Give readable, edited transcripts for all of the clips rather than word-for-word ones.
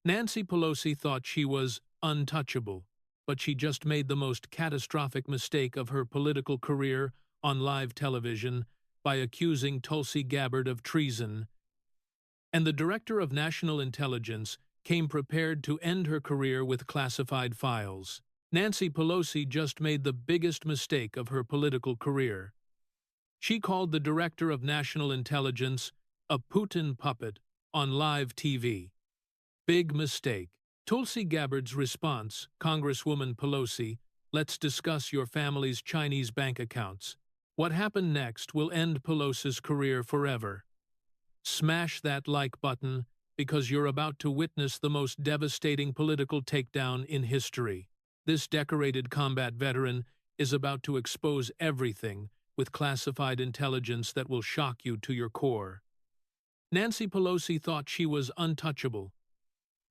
Nancy Pelosi thought she was untouchable, but she just made the most catastrophic mistake of her political career on live television by accusing Tulsi Gabbard of treason, and the Director of National Intelligence came prepared to end her career with classified files. Nancy Pelosi just made the biggest mistake of her political career. She called the Director of National Intelligence a Putin puppet on live TV. Big mistake. Tulsi Gabbard's response, Congresswoman Pelosi, let's discuss your family's Chinese bank accounts. What happened next will end Pelosi's career forever. Smash that like button because you're about to witness the most devastating political takedown in history. This decorated combat veteran is about to expose everything with classified intelligence that will shock you to your core. Nancy Pelosi thought she was untouchable.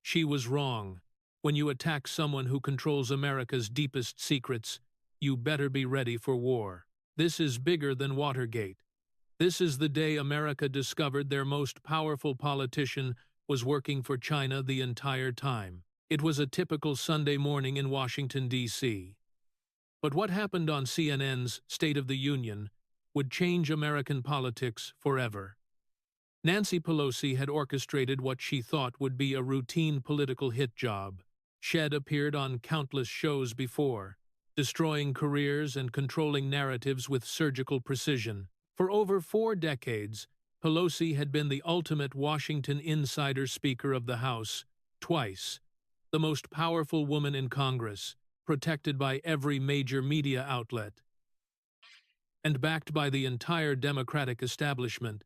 She was wrong. When you attack someone who controls America's deepest secrets, you better be ready for war. This is bigger than Watergate. This is the day America discovered their most powerful politician was working for China the entire time. It was a typical Sunday morning in Washington, D.C. But what happened on CNN's State of the Union would change American politics forever. Nancy Pelosi had orchestrated what she thought would be a routine political hit job. She'd appeared on countless shows before, destroying careers and controlling narratives with surgical precision. For over 4 decades, Pelosi had been the ultimate Washington insider Speaker of the House, twice, the most powerful woman in Congress, protected by every major media outlet, and backed by the entire Democratic establishment.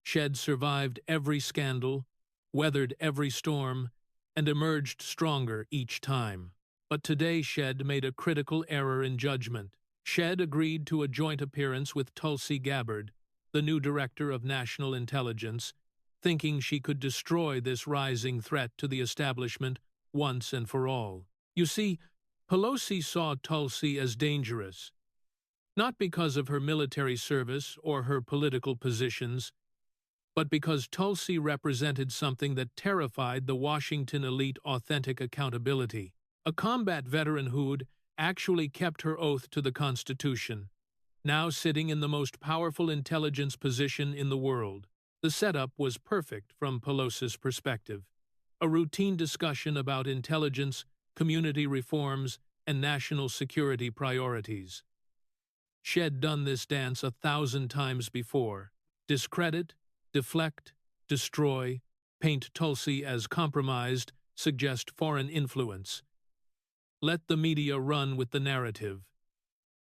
She'd survived every scandal, weathered every storm, and emerged stronger each time. But today she'd made a critical error in judgment. She'd agreed to a joint appearance with Tulsi Gabbard, the new Director of National Intelligence, thinking she could destroy this rising threat to the establishment once and for all. You see, Pelosi saw Tulsi as dangerous, not because of her military service or her political positions, but because Tulsi represented something that terrified the Washington elite: authentic accountability. A combat veteran who'd actually kept her oath to the Constitution, now sitting in the most powerful intelligence position in the world. The setup was perfect from Pelosi's perspective. A routine discussion about intelligence, community reforms, and national security priorities. She'd done this dance 1,000 times before. Discredit, deflect, destroy, paint Tulsi as compromised, suggest foreign influence. Let the media run with the narrative.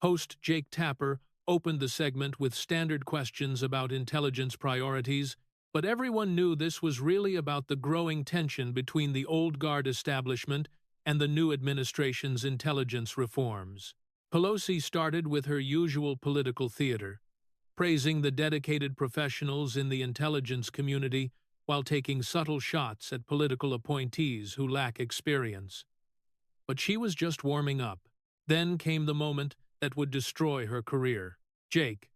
Host Jake Tapper opened the segment with standard questions about intelligence priorities, but everyone knew this was really about the growing tension between the old guard establishment and the new administration's intelligence reforms. Pelosi started with her usual political theater, praising the dedicated professionals in the intelligence community while taking subtle shots at political appointees who lack experience. But she was just warming up. Then came the moment that would destroy her career. "Jake,"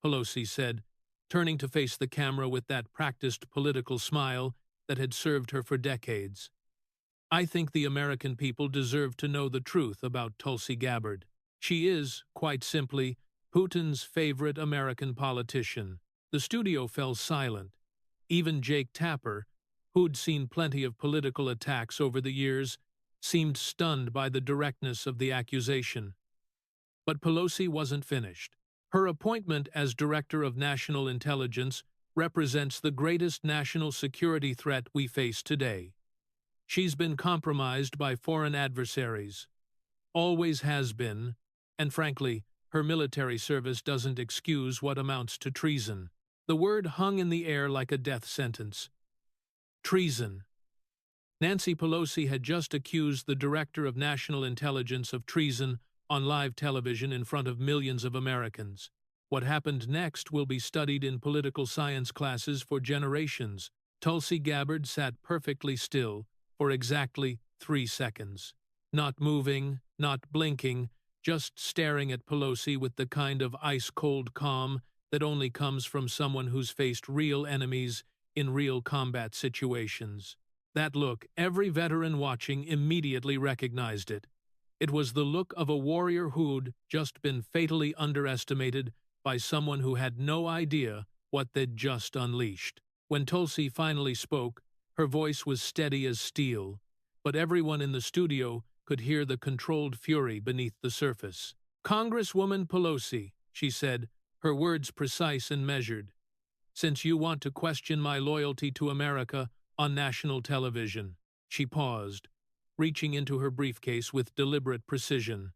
Pelosi said, turning to face the camera with that practiced political smile that had served her for decades. "I think the American people deserve to know the truth about Tulsi Gabbard. She is, quite simply, Putin's favorite American politician." The studio fell silent. Even Jake Tapper, who'd seen plenty of political attacks over the years, seemed stunned by the directness of the accusation. But Pelosi wasn't finished. Her appointment as Director of National Intelligence represents the greatest national security threat we face today. She's been compromised by foreign adversaries. Always has been, and frankly, her military service doesn't excuse what amounts to treason. The word hung in the air like a death sentence. Treason. Nancy Pelosi had just accused the Director of National Intelligence of treason on live television in front of millions of Americans. What happened next will be studied in political science classes for generations. Tulsi Gabbard sat perfectly still for exactly 3 seconds. Not moving, not blinking, just staring at Pelosi with the kind of ice-cold calm that only comes from someone who's faced real enemies in real combat situations. That look, every veteran watching immediately recognized it. It was the look of a warrior who'd just been fatally underestimated by someone who had no idea what they'd just unleashed. When Tulsi finally spoke, her voice was steady as steel, but everyone in the studio could hear the controlled fury beneath the surface. "Congresswoman Pelosi," she said, her words precise and measured, "since you want to question my loyalty to America on national television." She paused, reaching into her briefcase with deliberate precision.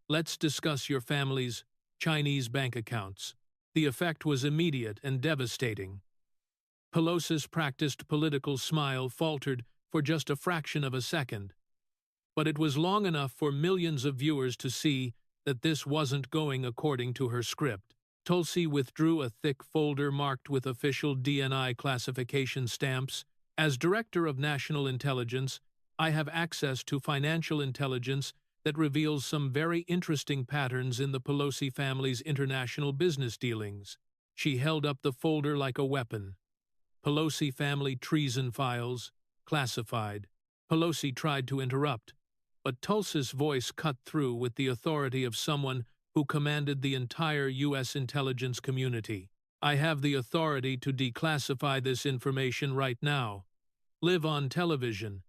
"Let's discuss your family's Chinese bank accounts." The effect was immediate and devastating. Pelosi's practiced political smile faltered for just a fraction of a second, but it was long enough for millions of viewers to see that this wasn't going according to her script. Tulsi withdrew a thick folder marked with official DNI classification stamps. "As Director of National Intelligence, I have access to financial intelligence that reveals some very interesting patterns in the Pelosi family's international business dealings." She held up the folder like a weapon. "Pelosi family treason files, classified." Pelosi tried to interrupt, but Tulsi's voice cut through with the authority of someone who commanded the entire U.S. intelligence community. "I have the authority to declassify this information right now. Live on television.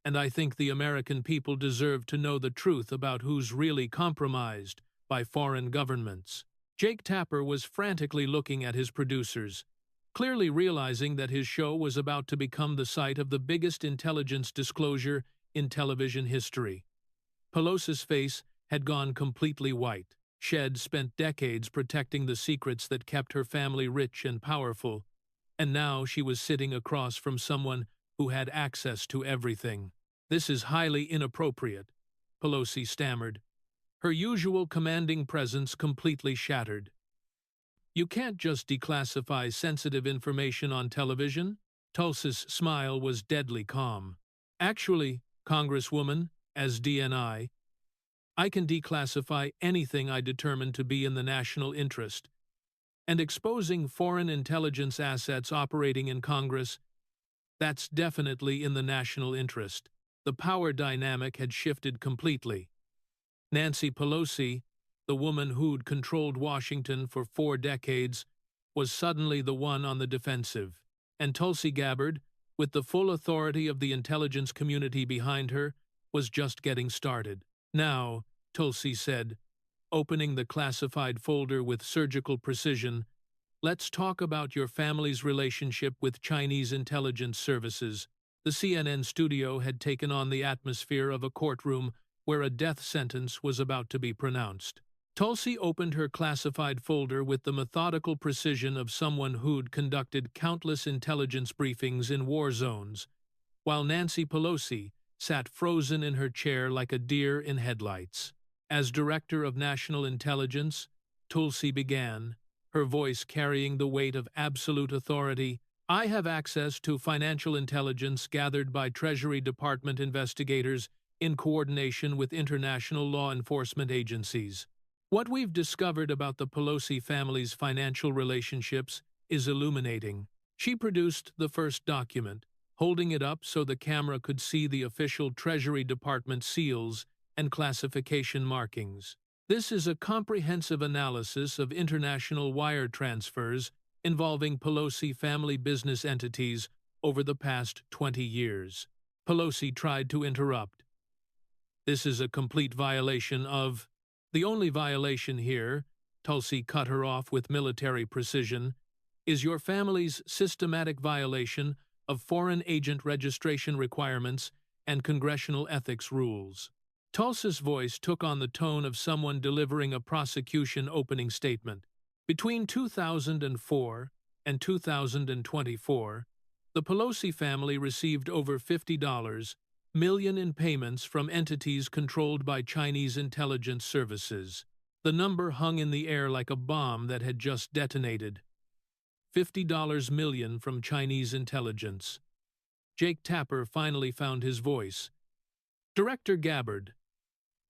And I think the American people deserve to know the truth about who's really compromised by foreign governments." Jake Tapper was frantically looking at his producers, clearly realizing that his show was about to become the site of the biggest intelligence disclosure in television history. Pelosi's face had gone completely white. She'd spent decades protecting the secrets that kept her family rich and powerful, and now she was sitting across from someone who had access to everything. "This is highly inappropriate," Pelosi stammered, her usual commanding presence completely shattered. "You can't just declassify sensitive information on television." Tulsi's smile was deadly calm. "Actually, Congresswoman, as DNI, I can declassify anything I determine to be in the national interest. And exposing foreign intelligence assets operating in Congress, that's definitely in the national interest." The power dynamic had shifted completely. Nancy Pelosi, the woman who'd controlled Washington for 4 decades, was suddenly the one on the defensive. And Tulsi Gabbard, with the full authority of the intelligence community behind her, was just getting started. "Now," Tulsi said, opening the classified folder with surgical precision, "let's talk about your family's relationship with Chinese intelligence services." The CNN studio had taken on the atmosphere of a courtroom where a death sentence was about to be pronounced. Tulsi opened her classified folder with the methodical precision of someone who'd conducted countless intelligence briefings in war zones, while Nancy Pelosi sat frozen in her chair like a deer in headlights. "As Director of National Intelligence," Tulsi began, her voice carrying the weight of absolute authority, "I have access to financial intelligence gathered by Treasury Department investigators in coordination with international law enforcement agencies. What we've discovered about the Pelosi family's financial relationships is illuminating." She produced the first document, holding it up so the camera could see the official Treasury Department seals and classification markings. "This is a comprehensive analysis of international wire transfers involving Pelosi family business entities over the past 20 years. Pelosi tried to interrupt. "This is a complete violation of—" "The only violation here," Tulsi cut her off with military precision, "is your family's systematic violation of foreign agent registration requirements and congressional ethics rules." Tulsi's voice took on the tone of someone delivering a prosecution opening statement. "Between 2004 and 2024, the Pelosi family received over $50 million in payments from entities controlled by Chinese intelligence services." The number hung in the air like a bomb that had just detonated. $50 million from Chinese intelligence. Jake Tapper finally found his voice. "Director Gabbard,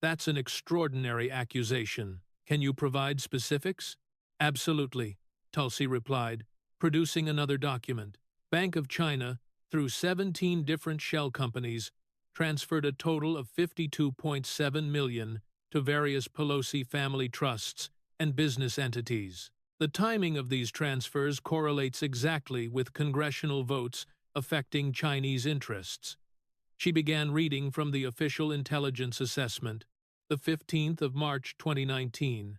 that's an extraordinary accusation. Can you provide specifics?" "Absolutely," Tulsi replied, producing another document. "Bank of China, through 17 different shell companies, transferred a total of $52.7 million to various Pelosi family trusts and business entities. The timing of these transfers correlates exactly with congressional votes affecting Chinese interests. She began reading from the official intelligence assessment, the 15th of March 2019.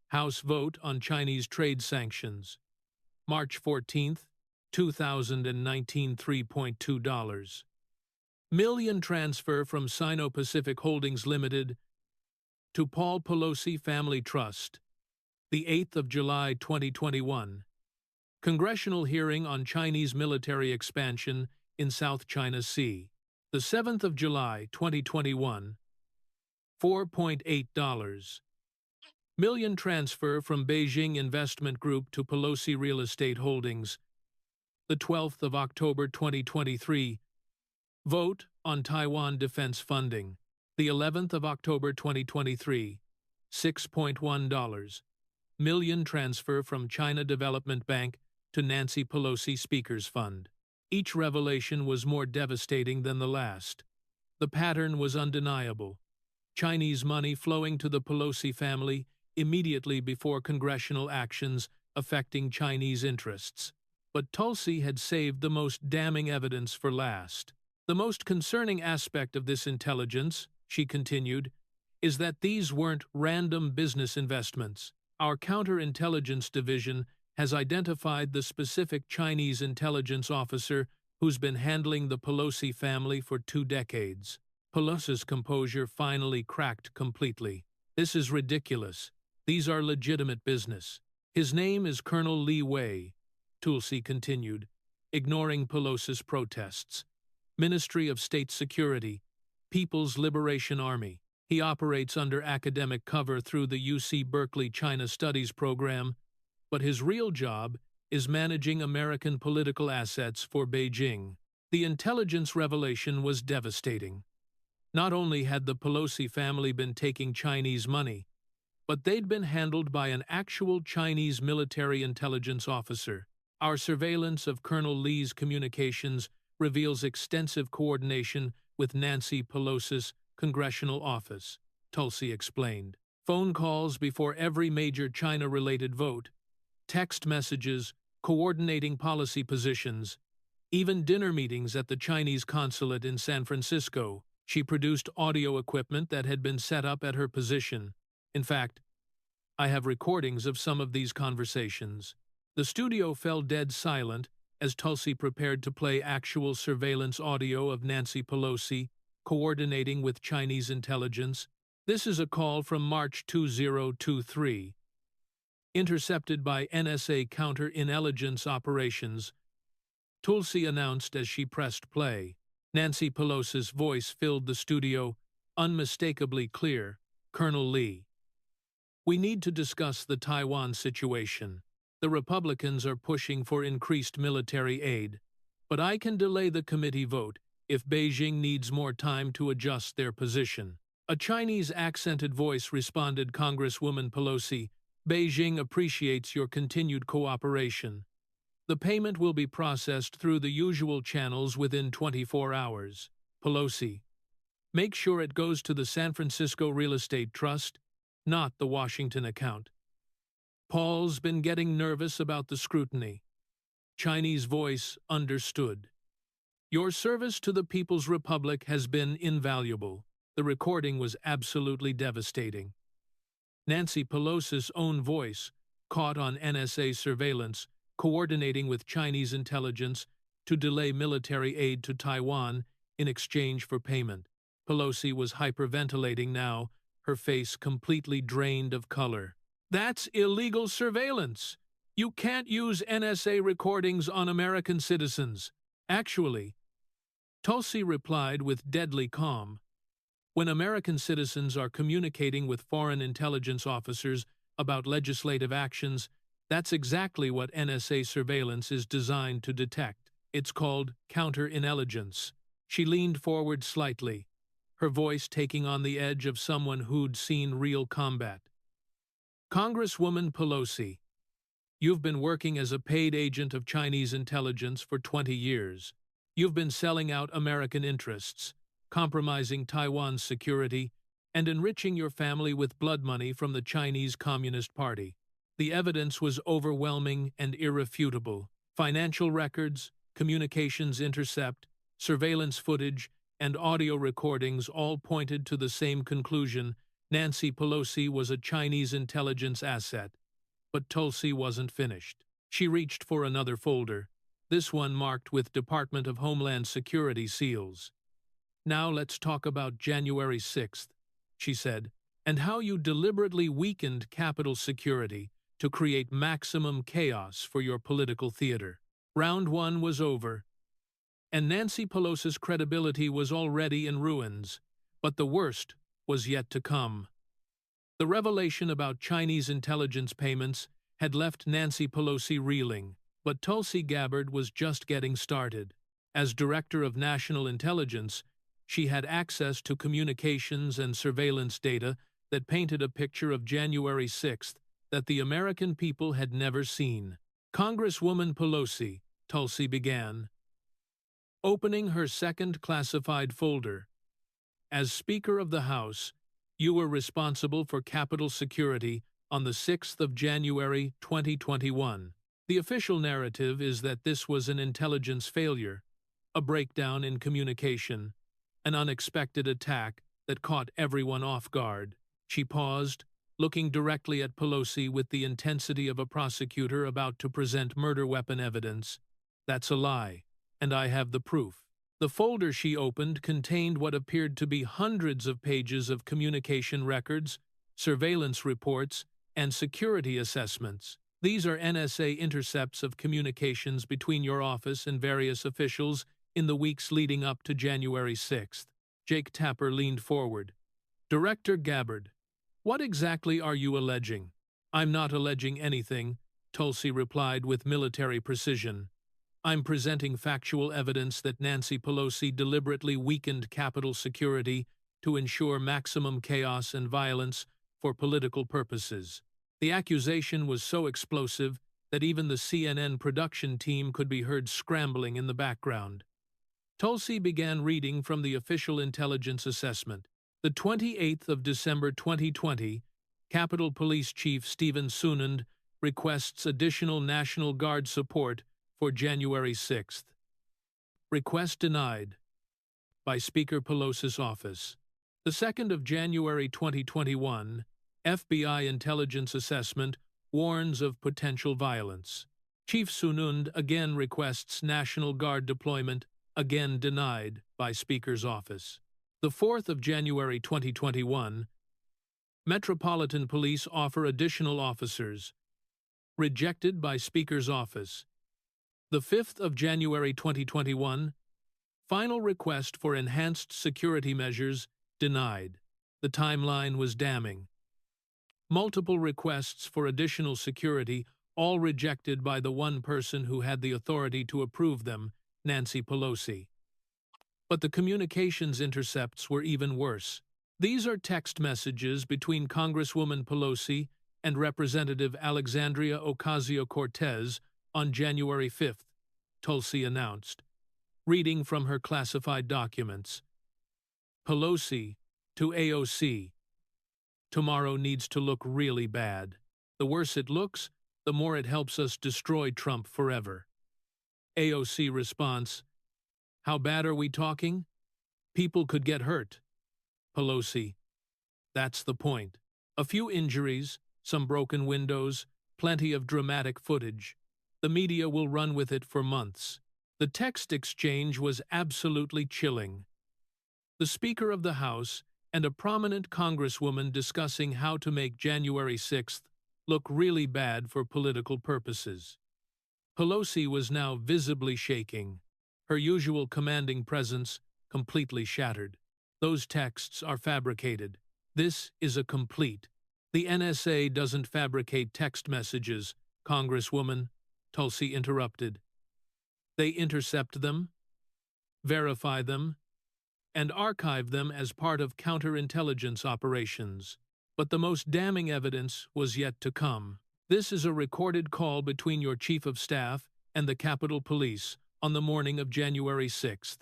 House vote on Chinese trade sanctions. March 14, 2019, $3.2 million transfer from Sino-Pacific Holdings Limited to Paul Pelosi Family Trust. The 8th of July 2021. Congressional hearing on Chinese military expansion in South China Sea. The 7th of July 2021. $4.8 million transfer from Beijing Investment Group to Pelosi Real Estate Holdings. The 12th of October 2023. Vote on Taiwan defense funding. The 11th of October 2023. $6.1 million transfer from China Development Bank to Nancy Pelosi Speaker's Fund. Each revelation was more devastating than the last. The pattern was undeniable. Chinese money flowing to the Pelosi family immediately before congressional actions affecting Chinese interests. But Tulsi had saved the most damning evidence for last. The most concerning aspect of this intelligence, she continued, is that these weren't random business investments. Our counterintelligence division has identified the specific Chinese intelligence officer who's been handling the Pelosi family for 2 decades. Pelosi's composure finally cracked completely. This is ridiculous. These are legitimate business. His name is Colonel Li Wei, Tulsi continued, ignoring Pelosi's protests. Ministry of State Security, People's Liberation Army. He operates under academic cover through the UC Berkeley China Studies program, but his real job is managing American political assets for Beijing. The intelligence revelation was devastating. Not only had the Pelosi family been taking Chinese money, but they'd been handled by an actual Chinese military intelligence officer. Our surveillance of Colonel Li's communications reveals extensive coordination with Nancy Pelosi's congressional office, Tulsi explained. Phone calls before every major China-related vote, text messages, coordinating policy positions, even dinner meetings at the Chinese consulate in San Francisco. She produced audio equipment that had been set up at her position. In fact, I have recordings of some of these conversations. The studio fell dead silent as Tulsi prepared to play actual surveillance audio of Nancy Pelosi coordinating with Chinese intelligence. This is a call from March 2023. Intercepted by NSA counterintelligence operations, Tulsi announced as she pressed play. Nancy Pelosi's voice filled the studio, unmistakably clear. Colonel Li. We need to discuss the Taiwan situation. The Republicans are pushing for increased military aid, but I can delay the committee vote if Beijing needs more time to adjust their position. A Chinese-accented voice responded, Congresswoman Pelosi, Beijing appreciates your continued cooperation. The payment will be processed through the usual channels within 24 hours. Pelosi. Make sure it goes to the San Francisco Real Estate Trust, not the Washington account. Paul's been getting nervous about the scrutiny. Chinese voice understood. Your service to the People's Republic has been invaluable. The recording was absolutely devastating. Nancy Pelosi's own voice, caught on NSA surveillance, coordinating with Chinese intelligence to delay military aid to Taiwan in exchange for payment. Pelosi was hyperventilating now, her face completely drained of color. That's illegal surveillance. You can't use NSA recordings on American citizens. Actually, Tulsi replied with deadly calm. When American citizens are communicating with foreign intelligence officers about legislative actions, that's exactly what NSA surveillance is designed to detect. It's called counterintelligence. She leaned forward slightly, her voice taking on the edge of someone who'd seen real combat. Congresswoman Pelosi, you've been working as a paid agent of Chinese intelligence for 20 years. You've been selling out American interests, compromising Taiwan's security, and enriching your family with blood money from the Chinese Communist Party. The evidence was overwhelming and irrefutable. Financial records, communications intercept, surveillance footage, and audio recordings all pointed to the same conclusion: Nancy Pelosi was a Chinese intelligence asset. But Tulsi wasn't finished. She reached for another folder, this one marked with Department of Homeland Security seals. "Now let's talk about January 6th, she said, "and how you deliberately weakened Capitol security to create maximum chaos for your political theater." Round one was over, and Nancy Pelosi's credibility was already in ruins, but the worst was yet to come. The revelation about Chinese intelligence payments had left Nancy Pelosi reeling, but Tulsi Gabbard was just getting started. As Director of National Intelligence, she had access to communications and surveillance data that painted a picture of January 6th that the American people had never seen. "Congresswoman Pelosi," Tulsi began, opening her second classified folder. "As Speaker of the House, you were responsible for Capitol security on the 6th of January 2021. The official narrative is that this was an intelligence failure, a breakdown in communication, an unexpected attack that caught everyone off guard." She paused, looking directly at Pelosi with the intensity of a prosecutor about to present murder weapon evidence. "That's a lie, and I have the proof." The folder she opened contained what appeared to be hundreds of pages of communication records, surveillance reports, and security assessments. "These are NSA intercepts of communications between your office and various officials in the weeks leading up to January 6th. Jake Tapper leaned forward. "Director Gabbard, what exactly are you alleging?" "I'm not alleging anything," Tulsi replied with military precision. "I'm presenting factual evidence that Nancy Pelosi deliberately weakened Capitol security to ensure maximum chaos and violence for political purposes." The accusation was so explosive that even the CNN production team could be heard scrambling in the background. Tulsi began reading from the official intelligence assessment. The 28th of December 2020, Capitol Police Chief Stephen Sunund requests additional National Guard support for January 6th. Request denied by Speaker Pelosi's office. The 2nd of January 2021, FBI intelligence assessment warns of potential violence. Chief Sunund again requests National Guard deployment, again denied by Speaker's office. The 4th of January 2021, Metropolitan Police offer additional officers, rejected by Speaker's office. The 5th of January 2021, final request for enhanced security measures denied. The timeline was damning. Multiple requests for additional security, all rejected by the one person who had the authority to approve them, Nancy Pelosi. But the communications intercepts were even worse. These are text messages between Congresswoman Pelosi and Representative Alexandria Ocasio-Cortez on January 5th, Tulsi announced, reading from her classified documents. "Pelosi to AOC. Tomorrow needs to look really bad. The worse it looks, the more it helps us destroy Trump forever." AOC response: "How bad are we talking? People could get hurt." Pelosi: "That's the point. A few injuries, some broken windows, plenty of dramatic footage. The media will run with it for months." The text exchange was absolutely chilling. The Speaker of the House and a prominent congresswoman discussing how to make January 6th look really bad for political purposes. Pelosi was now visibly shaking, her usual commanding presence completely shattered. "Those texts are fabricated. This is a complete. The NSA doesn't fabricate text messages, Congresswoman," Tulsi interrupted. "They intercept them, verify them, and archive them as part of counterintelligence operations. But the most damning evidence was yet to come. This is a recorded call between your Chief of Staff and the Capitol Police On the morning of January 6th,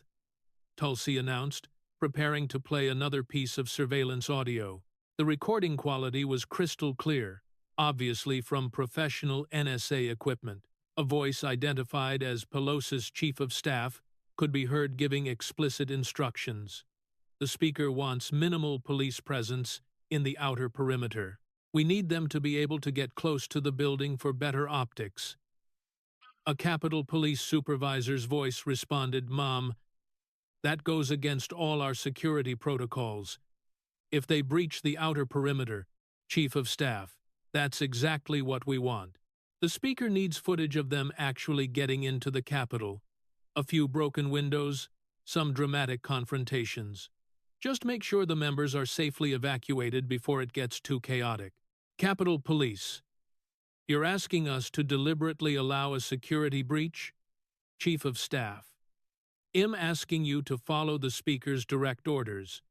Tulsi announced, preparing to play another piece of surveillance audio. The recording quality was crystal clear, obviously from professional NSA equipment. A voice identified as Pelosi's chief of staff could be heard giving explicit instructions. The speaker wants minimal police presence in the outer perimeter. We need them to be able to get close to the building for better optics. A Capitol Police supervisor's voice responded, "Mom, that goes against all our security protocols. If they breach the outer perimeter, Chief of Staff, that's exactly what we want." The speaker needs footage of them actually getting into the Capitol. A few broken windows, some dramatic confrontations. Just make sure the members are safely evacuated before it gets too chaotic. Capitol Police, you're asking us to deliberately allow a security breach? Chief of Staff, I'm asking you to follow the speaker's direct orders.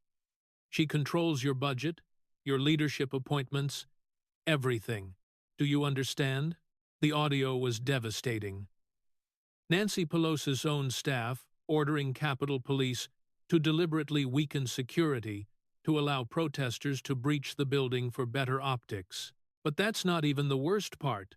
She controls your budget, your leadership appointments, everything. Do you understand? The audio was devastating. Nancy Pelosi's own staff ordering Capitol Police to deliberately weaken security to allow protesters to breach the building for better optics. But that's not even the worst part,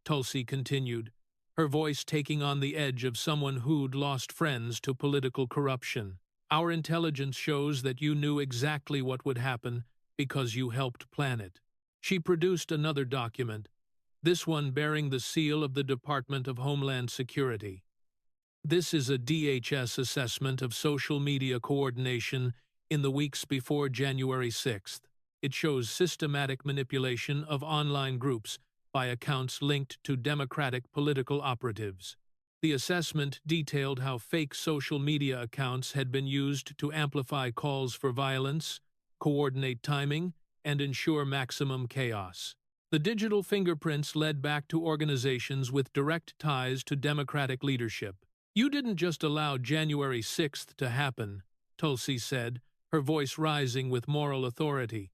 Tulsi continued, her voice taking on the edge of someone who'd lost friends to political corruption. Our intelligence shows that you knew exactly what would happen because you helped plan it. She produced another document, this one bearing the seal of the Department of Homeland Security. This is a DHS assessment of social media coordination in the weeks before January 6th. It shows systematic manipulation of online groups by accounts linked to Democratic political operatives. The assessment detailed how fake social media accounts had been used to amplify calls for violence, coordinate timing, and ensure maximum chaos. The digital fingerprints led back to organizations with direct ties to Democratic leadership. You didn't just allow January 6th to happen, Tulsi said, her voice rising with moral authority.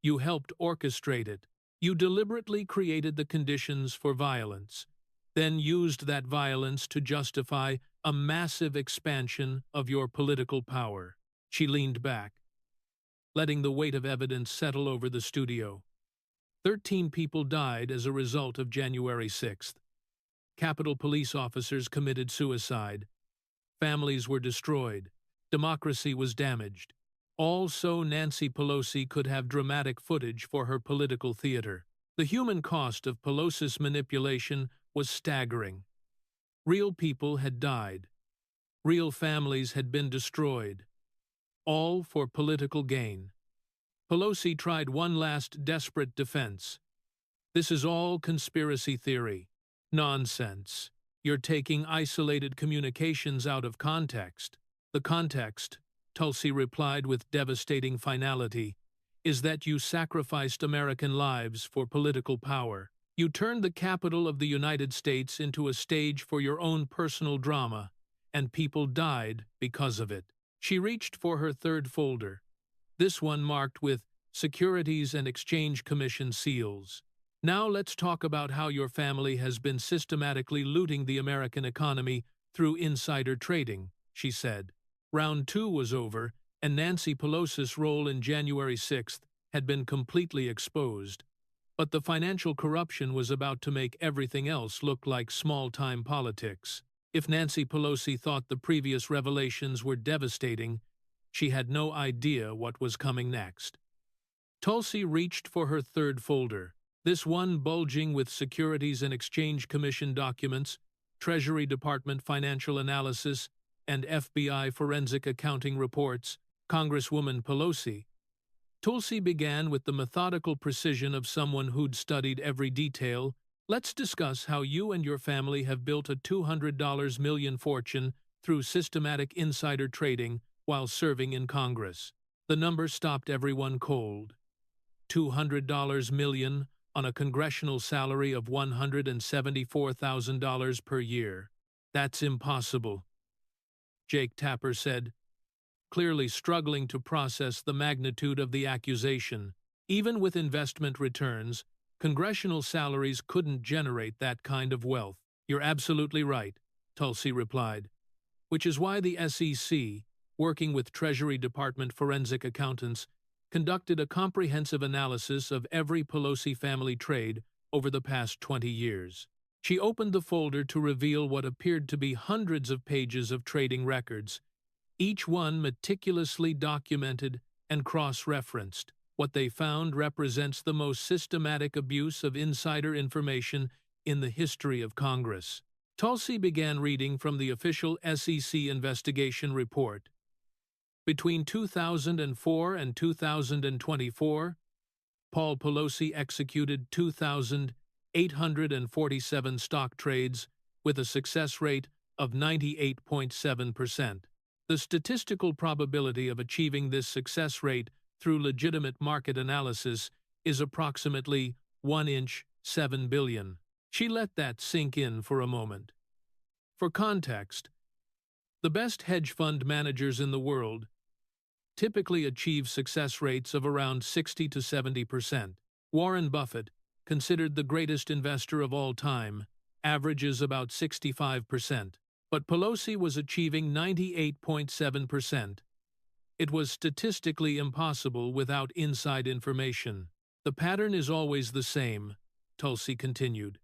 You helped orchestrate it. You deliberately created the conditions for violence, then used that violence to justify a massive expansion of your political power. She leaned back, letting the weight of evidence settle over the studio. 13 people died as a result of January 6th. Capitol Police officers committed suicide. Families were destroyed. Democracy was damaged. All so Nancy Pelosi could have dramatic footage for her political theater. The human cost of Pelosi's manipulation was staggering. Real people had died. Real families had been destroyed. All for political gain. Pelosi tried one last desperate defense. This is all conspiracy theory. Nonsense. You're taking isolated communications out of context. The context, Tulsi replied with devastating finality, is that you sacrificed American lives for political power. You turned the capital of the United States into a stage for your own personal drama, and people died because of it. She reached for her third folder, this one marked with Securities and Exchange Commission seals. Now let's talk about how your family has been systematically looting the American economy through insider trading, she said. Round 2 was over, and Nancy Pelosi's role in January 6th had been completely exposed. But the financial corruption was about to make everything else look like small-time politics. If Nancy Pelosi thought the previous revelations were devastating, she had no idea what was coming next. Tulsi reached for her third folder, this one bulging with Securities and Exchange Commission documents, Treasury Department financial analysis, and FBI forensic accounting reports. Congresswoman Pelosi. Tulsi began with the methodical precision of someone who'd studied every detail. Let's discuss how you and your family have built a $200 million fortune through systematic insider trading while serving in Congress. The number stopped everyone cold. $200 million on a congressional salary of $174,000 per year. That's impossible, Jake Tapper said, clearly struggling to process the magnitude of the accusation. Even with investment returns, congressional salaries couldn't generate that kind of wealth. You're absolutely right, Tulsi replied, which is why the SEC, working with Treasury Department forensic accountants, conducted a comprehensive analysis of every Pelosi family trade over the past 20 years. She opened the folder to reveal what appeared to be hundreds of pages of trading records, each one meticulously documented and cross-referenced. What they found represents the most systematic abuse of insider information in the history of Congress. Tulsi began reading from the official SEC investigation report. Between 2004 and 2024, Paul Pelosi executed 2,847 stock trades with a success rate of 98.7%. The statistical probability of achieving this success rate through legitimate market analysis is approximately 7 billion. She let that sink in for a moment. For context, the best hedge fund managers in the world typically achieve success rates of around 60 to 70%. Warren Buffett, considered the greatest investor of all time, averages about 65%. But Pelosi was achieving 98.7%. It was statistically impossible without inside information. The pattern is always the same, Tulsi continued.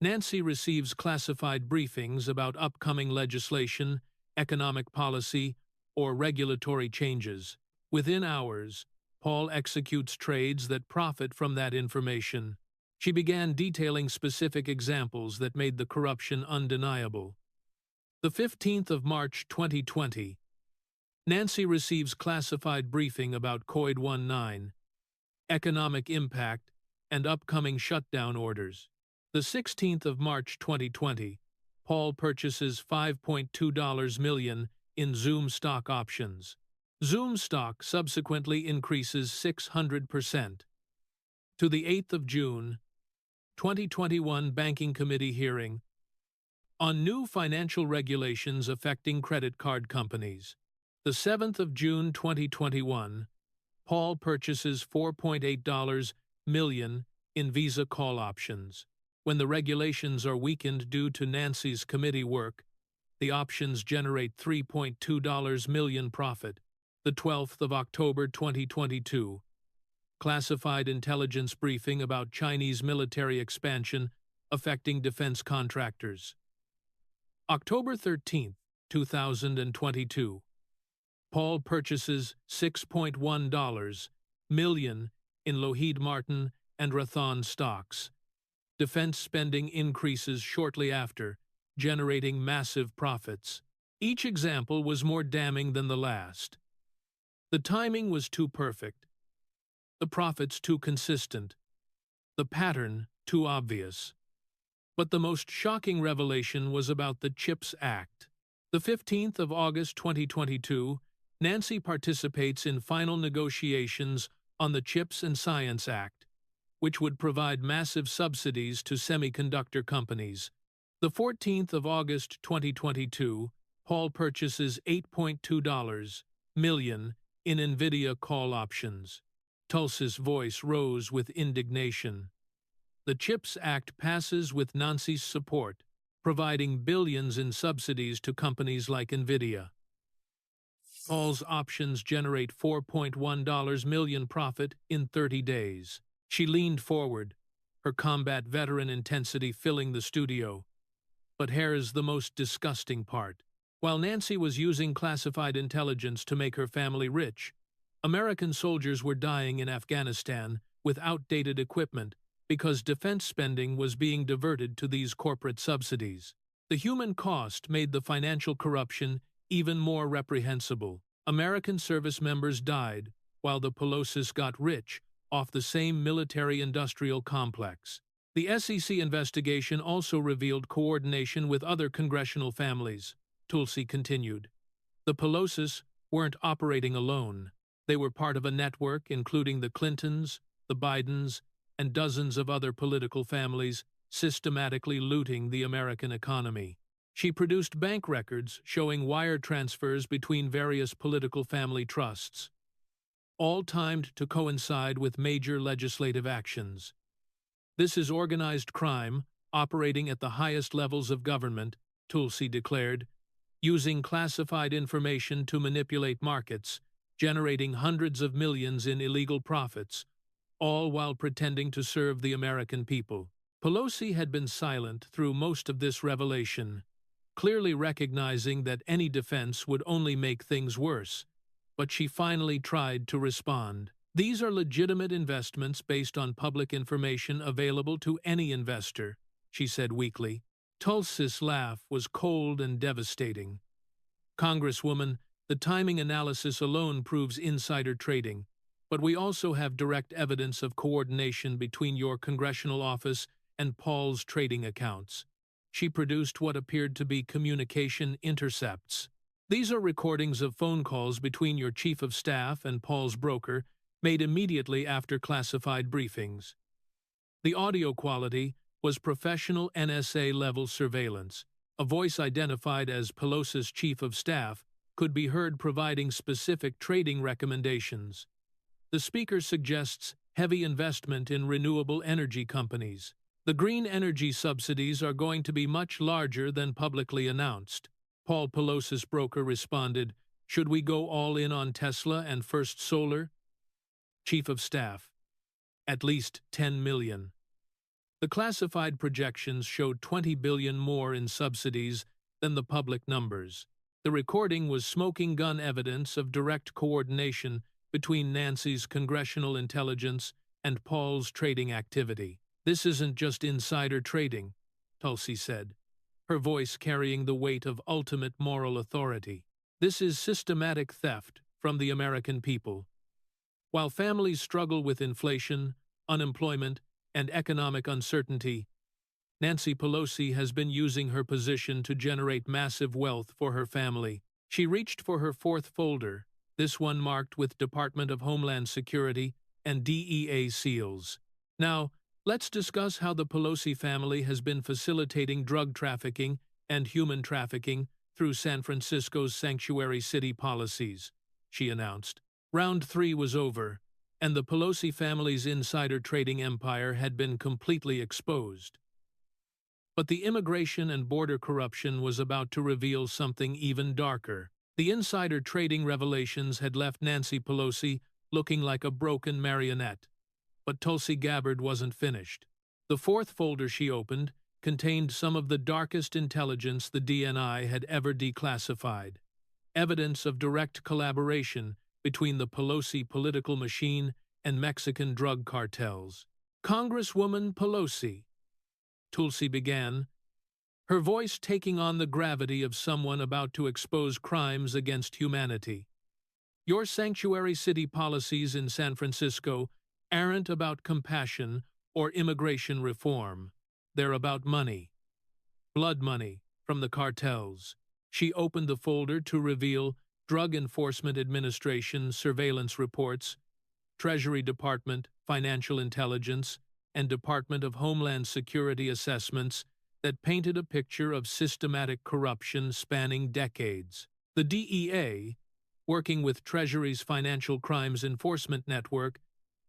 Nancy receives classified briefings about upcoming legislation, economic policy, or regulatory changes. Within hours, Paul executes trades that profit from that information. She began detailing specific examples that made the corruption undeniable. The 15th of March 2020, Nancy receives classified briefing about COVID-19, economic impact, and upcoming shutdown orders. The 16th of March 2020, Paul purchases $5.2 million in Zoom stock options. Zoom stock subsequently increases 600%. To the 8th of June, 2021 Banking Committee hearing on new financial regulations affecting credit card companies. The 7th of June 2021, Paul purchases $4.8 million in Visa call options. When the regulations are weakened due to Nancy's committee work, the options generate $3.2 million profit. The 12th of October 2022, classified intelligence briefing about Chinese military expansion affecting defense contractors. October 13, 2022, Paul purchases $6.1 million in Lockheed Martin and Raytheon stocks. Defense spending increases shortly after, generating massive profits. Each example was more damning than the last. The timing was too perfect, the profits too consistent, the pattern too obvious. But the most shocking revelation was about the CHIPS Act. The 15th of August 2022, Nancy participates in final negotiations on the CHIPS and Science Act, which would provide massive subsidies to semiconductor companies. The 14th of August 2022, Paul purchases $8.2 million in NVIDIA call options. Tulsi's voice rose with indignation. The CHIPS Act passes with Nancy's support, providing billions in subsidies to companies like NVIDIA. Paul's options generate $4.1 million profit in 30 days. She leaned forward, her combat veteran intensity filling the studio. But here's the most disgusting part. While Nancy was using classified intelligence to make her family rich, American soldiers were dying in Afghanistan with outdated equipment because defense spending was being diverted to these corporate subsidies. The human cost made the financial corruption even more reprehensible. American service members died while the Pelosis got rich off the same military-industrial complex. The SEC investigation also revealed coordination with other congressional families, Tulsi continued. The Pelosis weren't operating alone. They were part of a network including the Clintons, the Bidens, and dozens of other political families systematically looting the American economy. She produced bank records showing wire transfers between various political family trusts, all timed to coincide with major legislative actions. This is organized crime operating at the highest levels of government, Tulsi declared, using classified information to manipulate markets, generating hundreds of millions in illegal profits, all while pretending to serve the American people. Pelosi had been silent through most of this revelation, clearly recognizing that any defense would only make things worse, but she finally tried to respond. These are legitimate investments based on public information available to any investor, she said weakly. Tulsi's laugh was cold and devastating. Congresswoman, the timing analysis alone proves insider trading, but we also have direct evidence of coordination between your congressional office and Paul's trading accounts. She produced what appeared to be communication intercepts. These are recordings of phone calls between your chief of staff and Paul's broker, made immediately after classified briefings. The audio quality was professional NSA-level surveillance. A voice identified as Pelosi's chief of staff could be heard providing specific trading recommendations. The speaker suggests heavy investment in renewable energy companies. The green energy subsidies are going to be much larger than publicly announced. Paul Pelosi's broker responded, "Should we go all in on Tesla and First Solar?" Chief of Staff, "At least 10 million. The classified projections showed 20 billion more in subsidies than the public numbers. The recording was smoking gun evidence of direct coordination between Nancy's congressional intelligence and Paul's trading activity. This isn't just insider trading," Tulsi said, her voice carrying the weight of ultimate moral authority. "This is systematic theft from the American people. While families struggle with inflation, unemployment, and economic uncertainty, Nancy Pelosi has been using her position to generate massive wealth for her family." She reached for her fourth folder, this one marked with Department of Homeland Security and DEA seals. "Now, let's discuss how the Pelosi family has been facilitating drug trafficking and human trafficking through San Francisco's sanctuary city policies," she announced. Round 3 was over, and the Pelosi family's insider trading empire had been completely exposed. But the immigration and border corruption was about to reveal something even darker. The insider trading revelations had left Nancy Pelosi looking like a broken marionette. But Tulsi Gabbard wasn't finished. The fourth folder she opened contained some of the darkest intelligence the DNI had ever declassified. Evidence of direct collaboration between the Pelosi political machine and Mexican drug cartels. "Congresswoman Pelosi," Tulsi began, her voice taking on the gravity of someone about to expose crimes against humanity. "Your sanctuary city policies in San Francisco aren't about compassion or immigration reform. They're about money. Blood money from the cartels." She opened the folder to reveal Drug Enforcement Administration surveillance reports, Treasury Department financial intelligence, and Department of Homeland Security assessments that painted a picture of systematic corruption spanning decades. The DEA, working with Treasury's Financial Crimes Enforcement Network,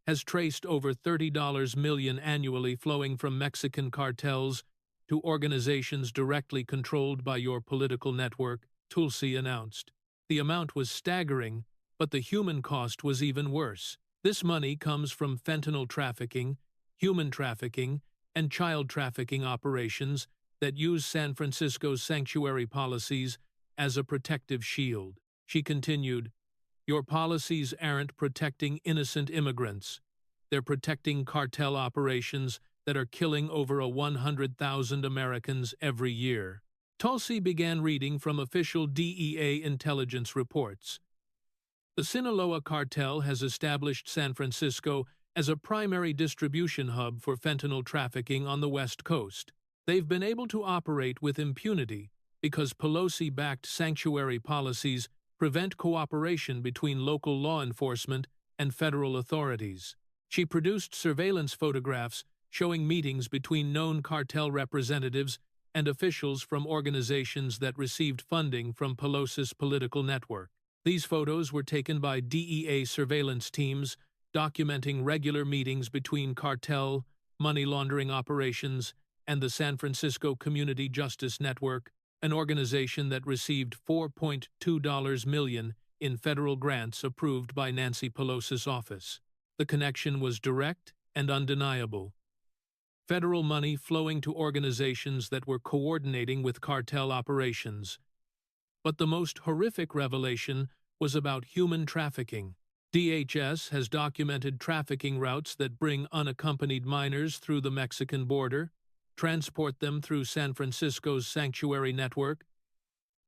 has traced over $30 million annually flowing from Mexican cartels to organizations directly controlled by your political network, Tulsi announced. The amount was staggering, but the human cost was even worse. This money comes from fentanyl trafficking, human trafficking, and child trafficking operations that use San Francisco's sanctuary policies as a protective shield. She continued, "Your policies aren't protecting innocent immigrants. They're protecting cartel operations that are killing over 100,000 Americans every year." Tulsi began reading from official DEA intelligence reports. The Sinaloa cartel has established San Francisco as a primary distribution hub for fentanyl trafficking on the West Coast. They've been able to operate with impunity because Pelosi-backed sanctuary policies prevent cooperation between local law enforcement and federal authorities. She produced surveillance photographs showing meetings between known cartel representatives and officials from organizations that received funding from Pelosi's political network. These photos were taken by DEA surveillance teams documenting regular meetings between cartel, money laundering operations, and the San Francisco Community Justice Network, an organization that received $4.2 million in federal grants approved by Nancy Pelosi's office. The connection was direct and undeniable. Federal money flowing to organizations that were coordinating with cartel operations. But the most horrific revelation was about human trafficking. DHS has documented trafficking routes that bring unaccompanied minors through the Mexican border, transport them through San Francisco's sanctuary network,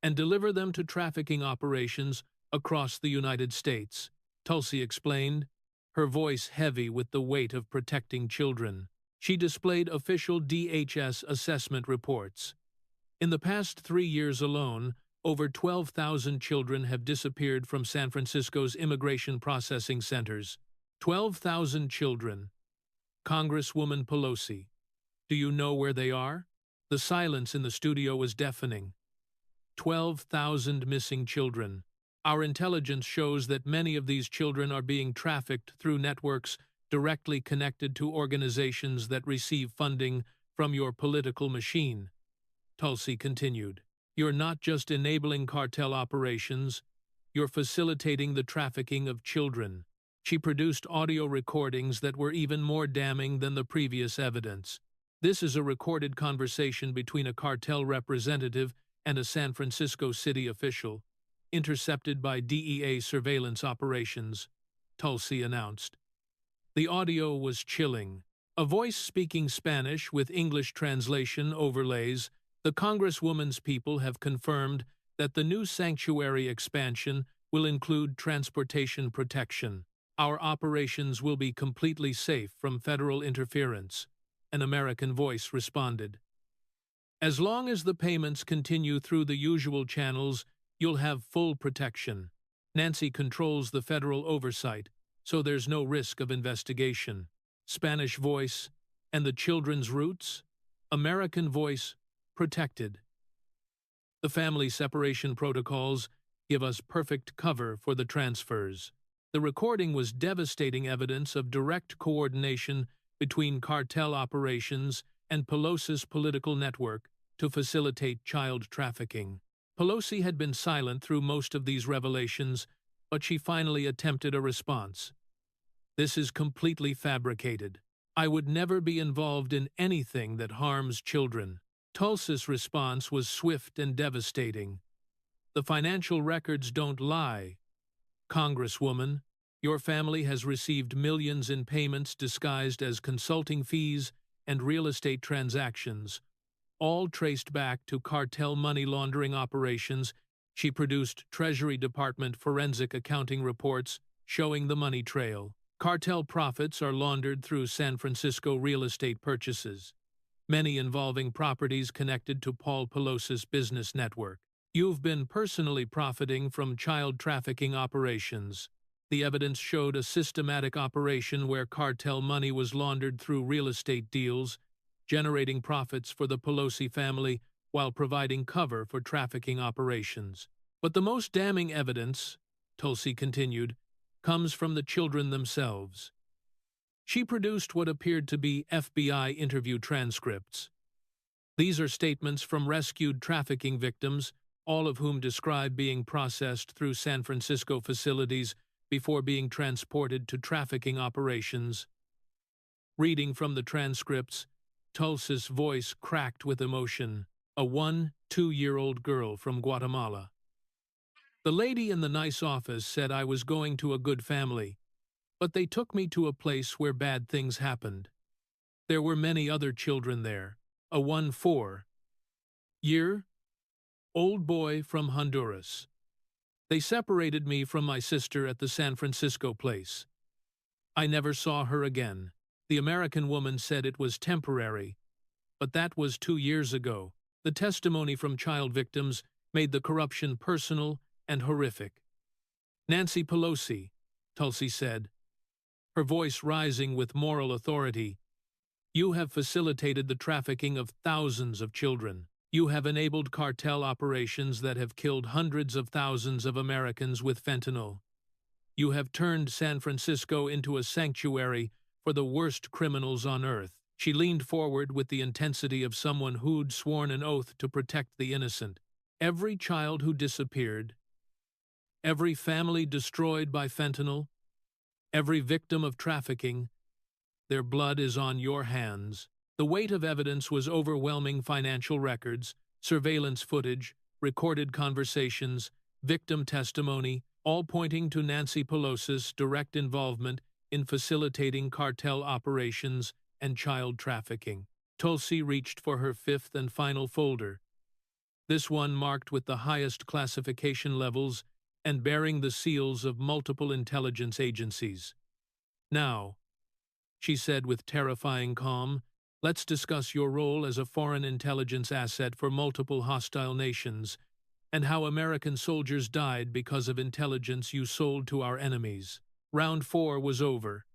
and deliver them to trafficking operations across the United States, Tulsi explained, her voice heavy with the weight of protecting children. She displayed official DHS assessment reports. In the past 3 years alone, over 12,000 children have disappeared from San Francisco's immigration processing centers. 12,000 children. Congresswoman Pelosi, do you know where they are? The silence in the studio was deafening. 12,000 missing children. Our intelligence shows that many of these children are being trafficked through networks directly connected to organizations that receive funding from your political machine. Tulsi continued. You're not just enabling cartel operations, you're facilitating the trafficking of children. She produced audio recordings that were even more damning than the previous evidence. This is a recorded conversation between a cartel representative and a San Francisco city official, intercepted by DEA surveillance operations, Tulsi announced. The audio was chilling. A voice speaking Spanish with English translation overlays. The Congresswoman's people have confirmed that the new sanctuary expansion will include transportation protection. Our operations will be completely safe from federal interference, an American voice responded. As long as the payments continue through the usual channels, you'll have full protection. Nancy controls the federal oversight, so there's no risk of investigation. Spanish voice and the children's roots, American voice protected. The family separation protocols give us perfect cover for the transfers. The recording was devastating evidence of direct coordination between cartel operations and Pelosi's political network to facilitate child trafficking. Pelosi had been silent through most of these revelations, but she finally attempted a response. This is completely fabricated. I would never be involved in anything that harms children. Tulsi's response was swift and devastating. The financial records don't lie. Congresswoman, your family has received millions in payments disguised as consulting fees and real estate transactions, all traced back to cartel money laundering operations. She produced Treasury Department forensic accounting reports showing the money trail. Cartel profits are laundered through San Francisco real estate purchases, many involving properties connected to Paul Pelosi's business network. You've been personally profiting from child trafficking operations. The evidence showed a systematic operation where cartel money was laundered through real estate deals, generating profits for the Pelosi family while providing cover for trafficking operations. But the most damning evidence, Tulsi continued, comes from the children themselves. She produced what appeared to be FBI interview transcripts. These are statements from rescued trafficking victims, all of whom describe being processed through San Francisco facilities before being transported to trafficking operations. Reading from the transcripts, Tulsi's voice cracked with emotion. A 2-year-old girl from Guatemala. The lady in the nice office said I was going to a good family, but they took me to a place where bad things happened. There were many other children there. A 4-year-old boy from Honduras. They separated me from my sister at the San Francisco place. I never saw her again. The American woman said it was temporary, but that was 2 years ago. The testimony from child victims made the corruption personal and horrific. Nancy Pelosi, Tulsi said, her voice rising with moral authority, you have facilitated the trafficking of thousands of children. You have enabled cartel operations that have killed hundreds of thousands of Americans with fentanyl. You have turned San Francisco into a sanctuary for the worst criminals on earth. She leaned forward with the intensity of someone who'd sworn an oath to protect the innocent. Every child who disappeared, every family destroyed by fentanyl, every victim of trafficking, their blood is on your hands. The weight of evidence was overwhelming: financial records, surveillance footage, recorded conversations, victim testimony, all pointing to Nancy Pelosi's direct involvement in facilitating cartel operations and child trafficking. Tulsi reached for her fifth and final folder, this one marked with the highest classification levels and bearing the seals of multiple intelligence agencies. "Now," she said with terrifying calm, "let's discuss your role as a foreign intelligence asset for multiple hostile nations and how American soldiers died because of intelligence you sold to our enemies." Round 4 was over,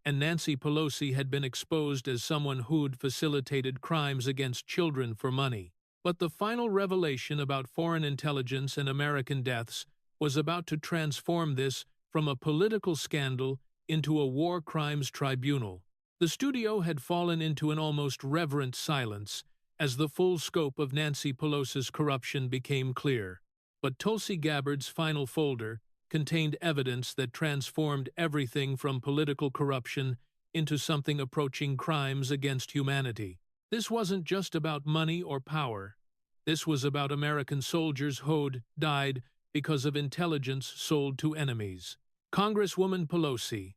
and Nancy Pelosi had been exposed as someone who'd facilitated crimes against children for money. But the final revelation about foreign intelligence and American deaths was about to transform this from a political scandal into a war crimes tribunal. The studio had fallen into an almost reverent silence as the full scope of Nancy Pelosi's corruption became clear. But Tulsi Gabbard's final folder contained evidence that transformed everything from political corruption into something approaching crimes against humanity. This wasn't just about money or power. This was about American soldiers who'd died because of intelligence sold to enemies. "Congresswoman Pelosi,"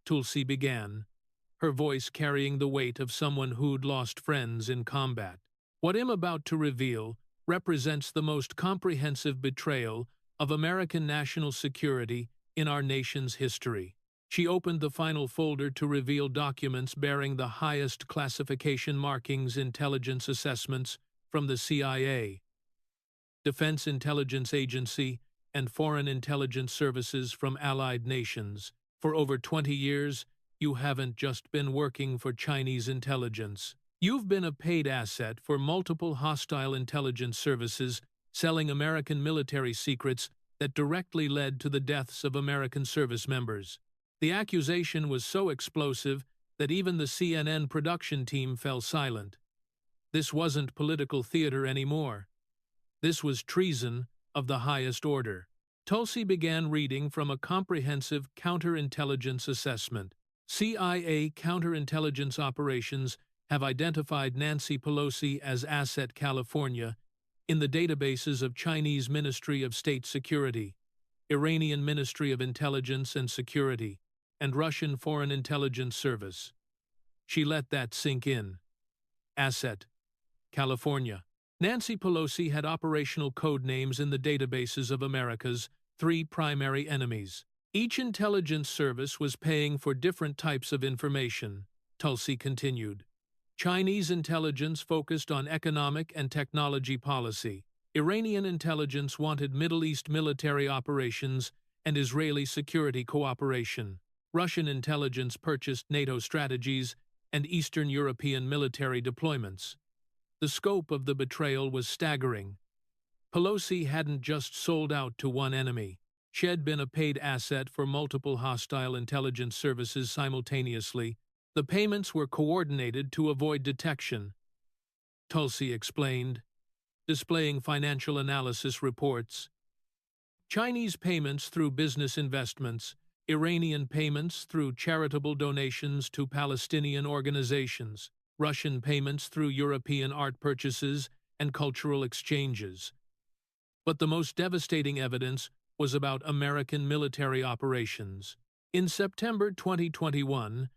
Tulsi began, her voice carrying the weight of someone who'd lost friends in combat. "What I'm about to reveal represents the most comprehensive betrayal of American national security in our nation's history." She opened the final folder to reveal documents bearing the highest classification markings: intelligence assessments from the CIA, Defense Intelligence Agency, and Foreign Intelligence Services from allied nations. For over 20 years, you haven't just been working for Chinese intelligence. You've been a paid asset for multiple hostile intelligence services, selling American military secrets that directly led to the deaths of American service members. The accusation was so explosive that even the CNN production team fell silent. This wasn't political theater anymore. This was treason of the highest order. Tulsi began reading from a comprehensive counterintelligence assessment. CIA counterintelligence operations have identified Nancy Pelosi as Asset California in the databases of Chinese Ministry of State Security, Iranian Ministry of Intelligence and Security, and Russian Foreign Intelligence Service. She let that sink in. Asset California. Nancy Pelosi had operational code names in the databases of America's 3 primary enemies. Each intelligence service was paying for different types of information, Tulsi continued. Chinese intelligence focused on economic and technology policy. Iranian intelligence wanted Middle East military operations and Israeli security cooperation. Russian intelligence purchased NATO strategies and Eastern European military deployments. The scope of the betrayal was staggering. Pelosi hadn't just sold out to one enemy. She had been a paid asset for multiple hostile intelligence services simultaneously. The payments were coordinated to avoid detection, Tulsi explained, displaying financial analysis reports. Chinese payments through business investments, Iranian payments through charitable donations to Palestinian organizations, Russian payments through European art purchases and cultural exchanges. But the most devastating evidence was about American military operations. In September 2021,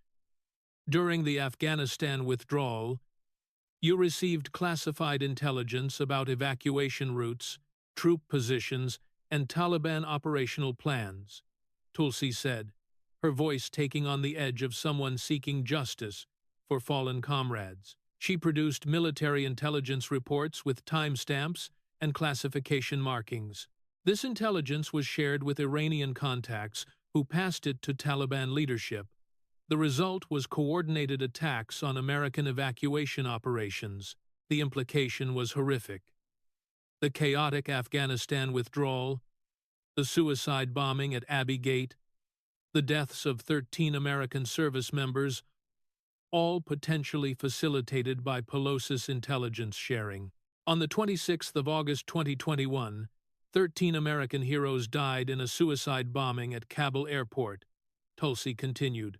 during the Afghanistan withdrawal, you received classified intelligence about evacuation routes, troop positions, and Taliban operational plans, Tulsi said, her voice taking on the edge of someone seeking justice for fallen comrades. She produced military intelligence reports with timestamps and classification markings. This intelligence was shared with Iranian contacts who passed it to Taliban leadership. The result was coordinated attacks on American evacuation operations. The implication was horrific. The chaotic Afghanistan withdrawal, the suicide bombing at Abbey Gate, the deaths of 13 American service members, all potentially facilitated by Pelosi's intelligence sharing. On the 26th of August 2021, 13 American heroes died in a suicide bombing at Kabul airport, Tulsi continued,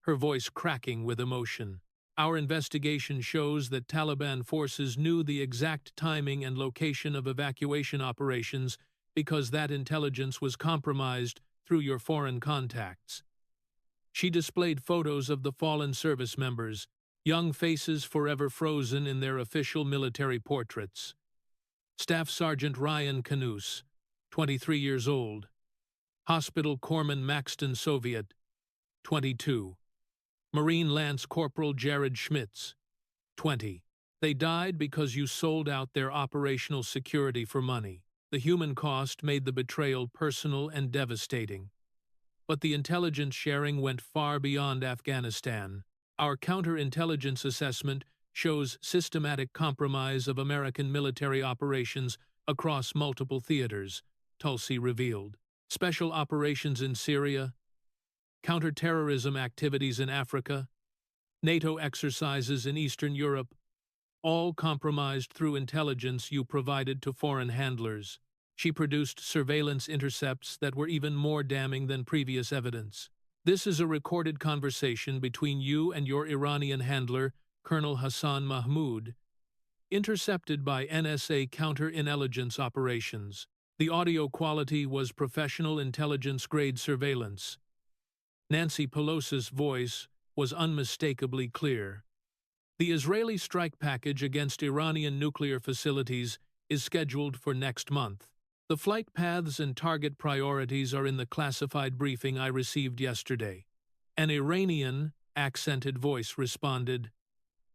her voice cracking with emotion. Our investigation shows that Taliban forces knew the exact timing and location of evacuation operations because that intelligence was compromised through your foreign contacts. She displayed photos of the fallen service members, young faces forever frozen in their official military portraits. Staff Sergeant Ryan Knus, 23 years old. Hospital Corpsman Maxton Soviet, 22. Marine Lance Corporal Jared Schmitz, 20. They died because you sold out their operational security for money. The human cost made the betrayal personal and devastating. But the intelligence sharing went far beyond Afghanistan. Our counterintelligence assessment shows systematic compromise of American military operations across multiple theaters, Tulsi revealed. Special operations in Syria, counterterrorism activities in Africa, NATO exercises in Eastern Europe, all compromised through intelligence you provided to foreign handlers. She produced surveillance intercepts that were even more damning than previous evidence. This is a recorded conversation between you and your Iranian handler, Colonel Hassan Mahmoud, intercepted by NSA counterintelligence operations. The audio quality was professional intelligence-grade surveillance. Nancy Pelosi's voice was unmistakably clear. The Israeli strike package against Iranian nuclear facilities is scheduled for next month. The flight paths and target priorities are in the classified briefing I received yesterday. An Iranian, accented voice responded,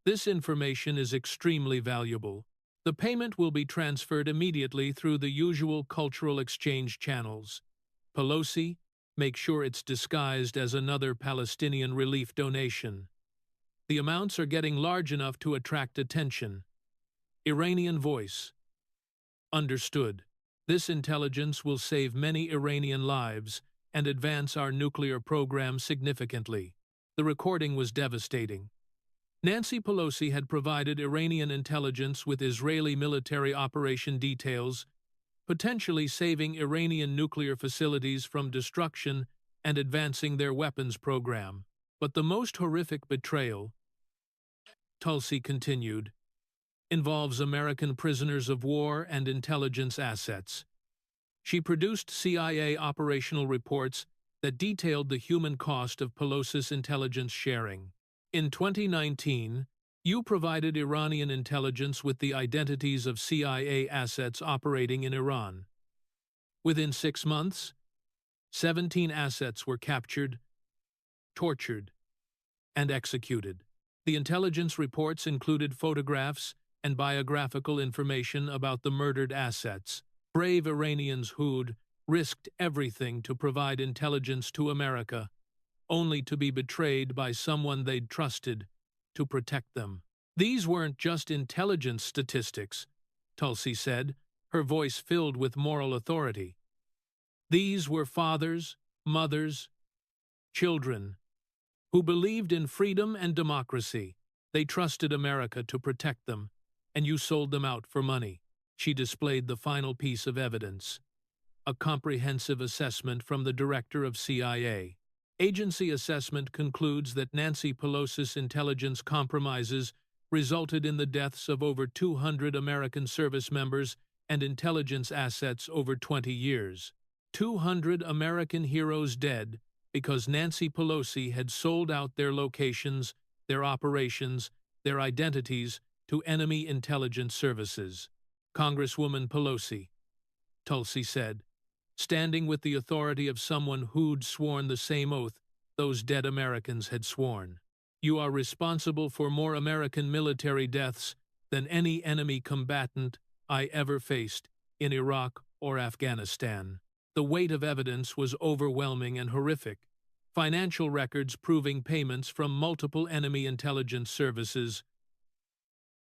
"This information is extremely valuable. The payment will be transferred immediately through the usual cultural exchange channels. Pelosi, make sure it's disguised as another Palestinian relief donation. The amounts are getting large enough to attract attention." Iranian voice. Understood. This intelligence will save many Iranian lives and advance our nuclear program significantly. The recording was devastating. Nancy Pelosi had provided Iranian intelligence with Israeli military operation details, potentially saving Iranian nuclear facilities from destruction and advancing their weapons program. But the most horrific betrayal, Tulsi continued, involves American prisoners of war and intelligence assets. She produced CIA operational reports that detailed the human cost of Pelosi's intelligence sharing. In 2019, you provided Iranian intelligence with the identities of CIA assets operating in Iran. Within 6 months, 17 assets were captured, tortured, and executed. The intelligence reports included photographs and biographical information about the murdered assets. Brave Iranians who'd risked everything to provide intelligence to America, only to be betrayed by someone they'd trusted to protect them. These weren't just intelligence statistics, Tulsi said, her voice filled with moral authority. These were fathers, mothers, children, who believed in freedom and democracy. They trusted America to protect them, and you sold them out for money. She displayed the final piece of evidence, a comprehensive assessment from the director of CIA. Agency assessment concludes that Nancy Pelosi's intelligence compromises resulted in the deaths of over 200 American service members and intelligence assets over 20 years. 200 American heroes dead because Nancy Pelosi had sold out their locations, their operations, their identities to enemy intelligence services. Congresswoman Pelosi, Tulsi said, standing with the authority of someone who'd sworn the same oath those dead Americans had sworn. You are responsible for more American military deaths than any enemy combatant I ever faced in Iraq or Afghanistan. The weight of evidence was overwhelming and horrific. Financial records proving payments from multiple enemy intelligence services,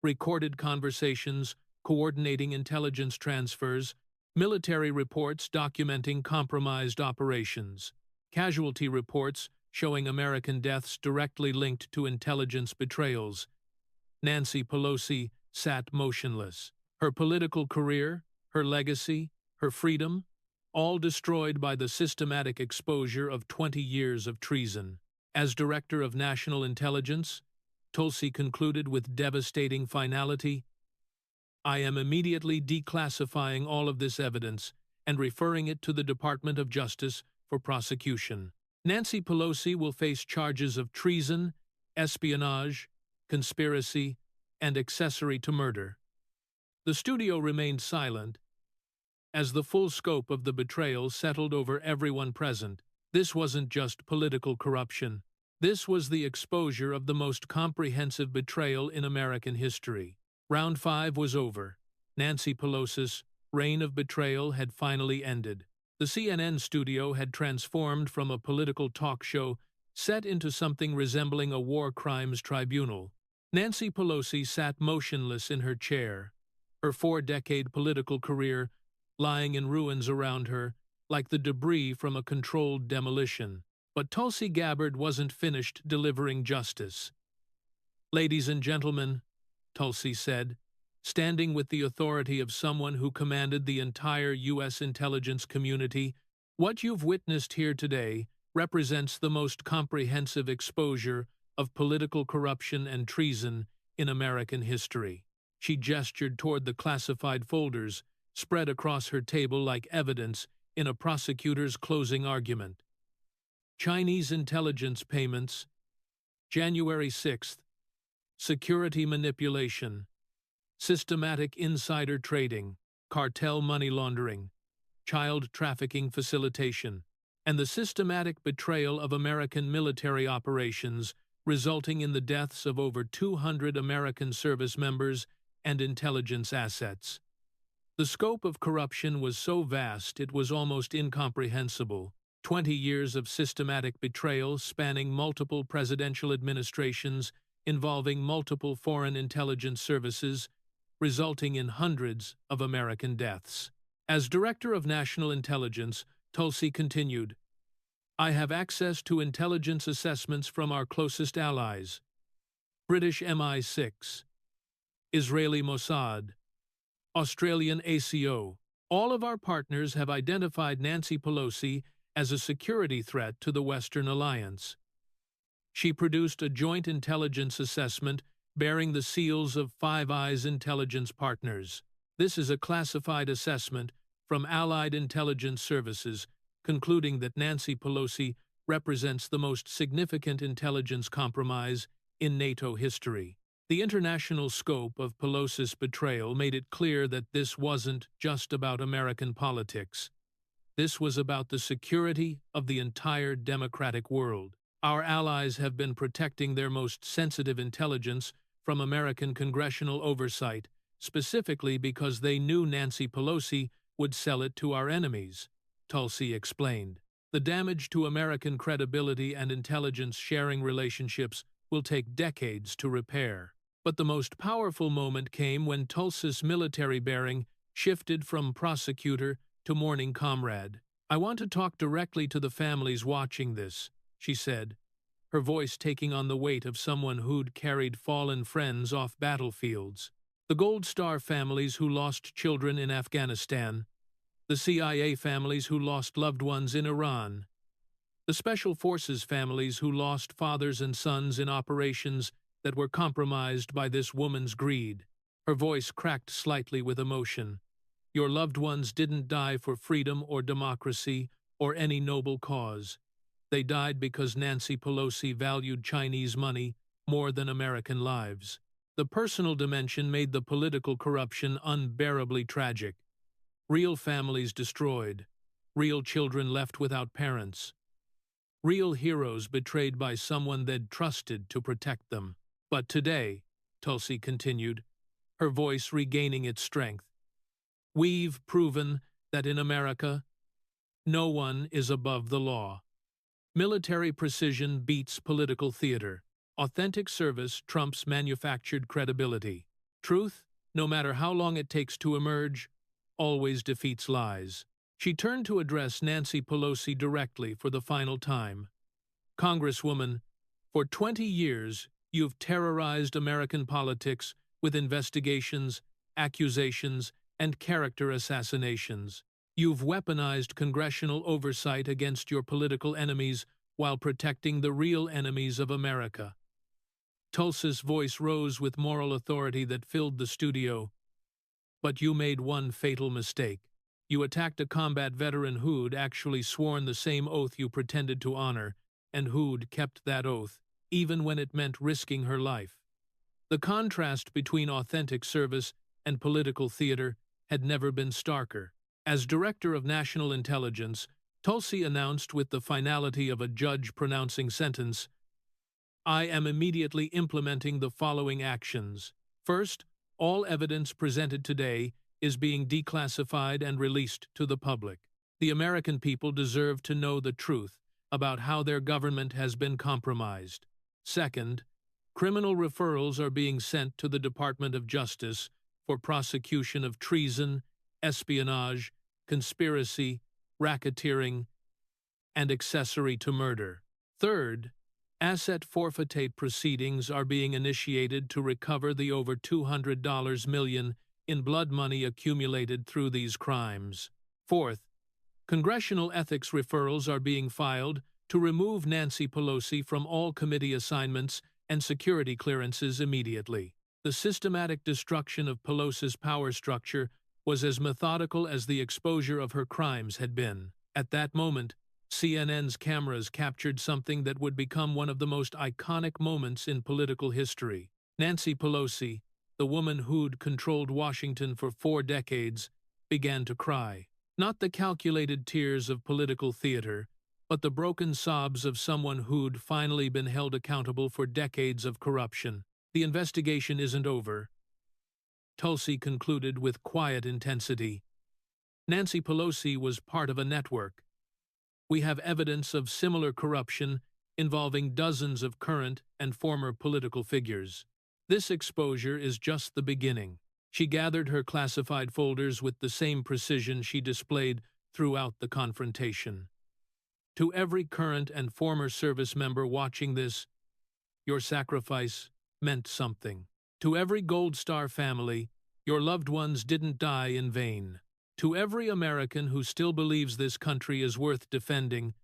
recorded conversations coordinating intelligence transfers, military reports documenting compromised operations, casualty reports showing American deaths directly linked to intelligence betrayals. Nancy Pelosi sat motionless. Her political career, her legacy, her freedom, all destroyed by the systematic exposure of 20 years of treason. As Director of National Intelligence, Tulsi concluded with devastating finality, "I am immediately declassifying all of this evidence and referring it to the Department of Justice for prosecution." Nancy Pelosi will face charges of treason, espionage, conspiracy, and accessory to murder. The studio remained silent as the full scope of the betrayal settled over everyone present. This wasn't just political corruption. This was the exposure of the most comprehensive betrayal in American history. Round 5 was over. Nancy Pelosi's reign of betrayal had finally ended. The CNN studio had transformed from a political talk show set into something resembling a war crimes tribunal. Nancy Pelosi sat motionless in her chair, her 4-decade political career lying in ruins around her, like the debris from a controlled demolition. But Tulsi Gabbard wasn't finished delivering justice. "Ladies and gentlemen," Tulsi said, standing with the authority of someone who commanded the entire U.S. intelligence community, "what you've witnessed here today represents the most comprehensive exposure of political corruption and treason in American history." She gestured toward the classified folders spread across her table like evidence in a prosecutor's closing argument. Chinese intelligence payments, January 6th, security manipulation, systematic insider trading, cartel money laundering, child trafficking facilitation, and the systematic betrayal of American military operations resulting in the deaths of over 200 American service members and intelligence assets. The scope of corruption was so vast it was almost incomprehensible. 20 years of systematic betrayal spanning multiple presidential administrations involving multiple foreign intelligence services, resulting in hundreds of American deaths. As Director of National Intelligence, Tulsi continued, "I have access to intelligence assessments from our closest allies, British MI6, Israeli Mossad, Australian ACO. All of our partners have identified Nancy Pelosi as a security threat to the Western Alliance." She produced a joint intelligence assessment bearing the seals of Five Eyes intelligence partners. This is a classified assessment from Allied intelligence services, concluding that Nancy Pelosi represents the most significant intelligence compromise in NATO history. The international scope of Pelosi's betrayal made it clear that this wasn't just about American politics. This was about the security of the entire democratic world. Our allies have been protecting their most sensitive intelligence from American congressional oversight, specifically because they knew Nancy Pelosi would sell it to our enemies, Tulsi explained. The damage to American credibility and intelligence sharing relationships will take decades to repair. But the most powerful moment came when Tulsi's military bearing shifted from prosecutor to mourning comrade. "I want to talk directly to the families watching this," she said, her voice taking on the weight of someone who'd carried fallen friends off battlefields. The Gold Star families who lost children in Afghanistan, the CIA families who lost loved ones in Iran, the Special Forces families who lost fathers and sons in operations that were compromised by this woman's greed. Her voice cracked slightly with emotion. "Your loved ones didn't die for freedom or democracy or any noble cause. They died because Nancy Pelosi valued Chinese money more than American lives." The personal dimension made the political corruption unbearably tragic. Real families destroyed, real children left without parents, real heroes betrayed by someone they'd trusted to protect them. "But today," Tulsi continued, her voice regaining its strength, "we've proven that in America, no one is above the law. Military precision beats political theater. Authentic service trumps manufactured credibility. Truth, no matter how long it takes to emerge, always defeats lies." She turned to address Nancy Pelosi directly for the final time. Congresswoman, for 20 years, you've terrorized American politics with investigations, accusations, and character assassinations. You've weaponized congressional oversight against your political enemies while protecting the real enemies of America. Tulsi's voice rose with moral authority that filled the studio. But you made one fatal mistake. You attacked a combat veteran who'd actually sworn the same oath you pretended to honor, and who'd kept that oath, even when it meant risking her life. The contrast between authentic service and political theater had never been starker. As Director of National Intelligence, Tulsi announced with the finality of a judge pronouncing sentence, "I am immediately implementing the following actions. First, all evidence presented today is being declassified and released to the public. The American people deserve to know the truth about how their government has been compromised. Second, criminal referrals are being sent to the Department of Justice for prosecution of treason, espionage, conspiracy, racketeering, and accessory to murder. Third, asset forfeitate proceedings are being initiated to recover the over $200 million in blood money accumulated through these crimes. Fourth, congressional ethics referrals are being filed to remove Nancy Pelosi from all committee assignments and security clearances immediately. The systematic destruction of Pelosi's power structure was as methodical as the exposure of her crimes had been. At that moment, CNN's cameras captured something that would become one of the most iconic moments in political history. Nancy Pelosi, the woman who'd controlled Washington for 4 decades, began to cry. Not the calculated tears of political theater, but the broken sobs of someone who'd finally been held accountable for decades of corruption. The investigation isn't over, Tulsi concluded with quiet intensity. Nancy Pelosi was part of a network. We have evidence of similar corruption involving dozens of current and former political figures. This exposure is just the beginning. She gathered her classified folders with the same precision she displayed throughout the confrontation. To every current and former service member watching this, your sacrifice meant something. To every Gold Star family, your loved ones didn't die in vain. To every American who still believes this country is worth defending,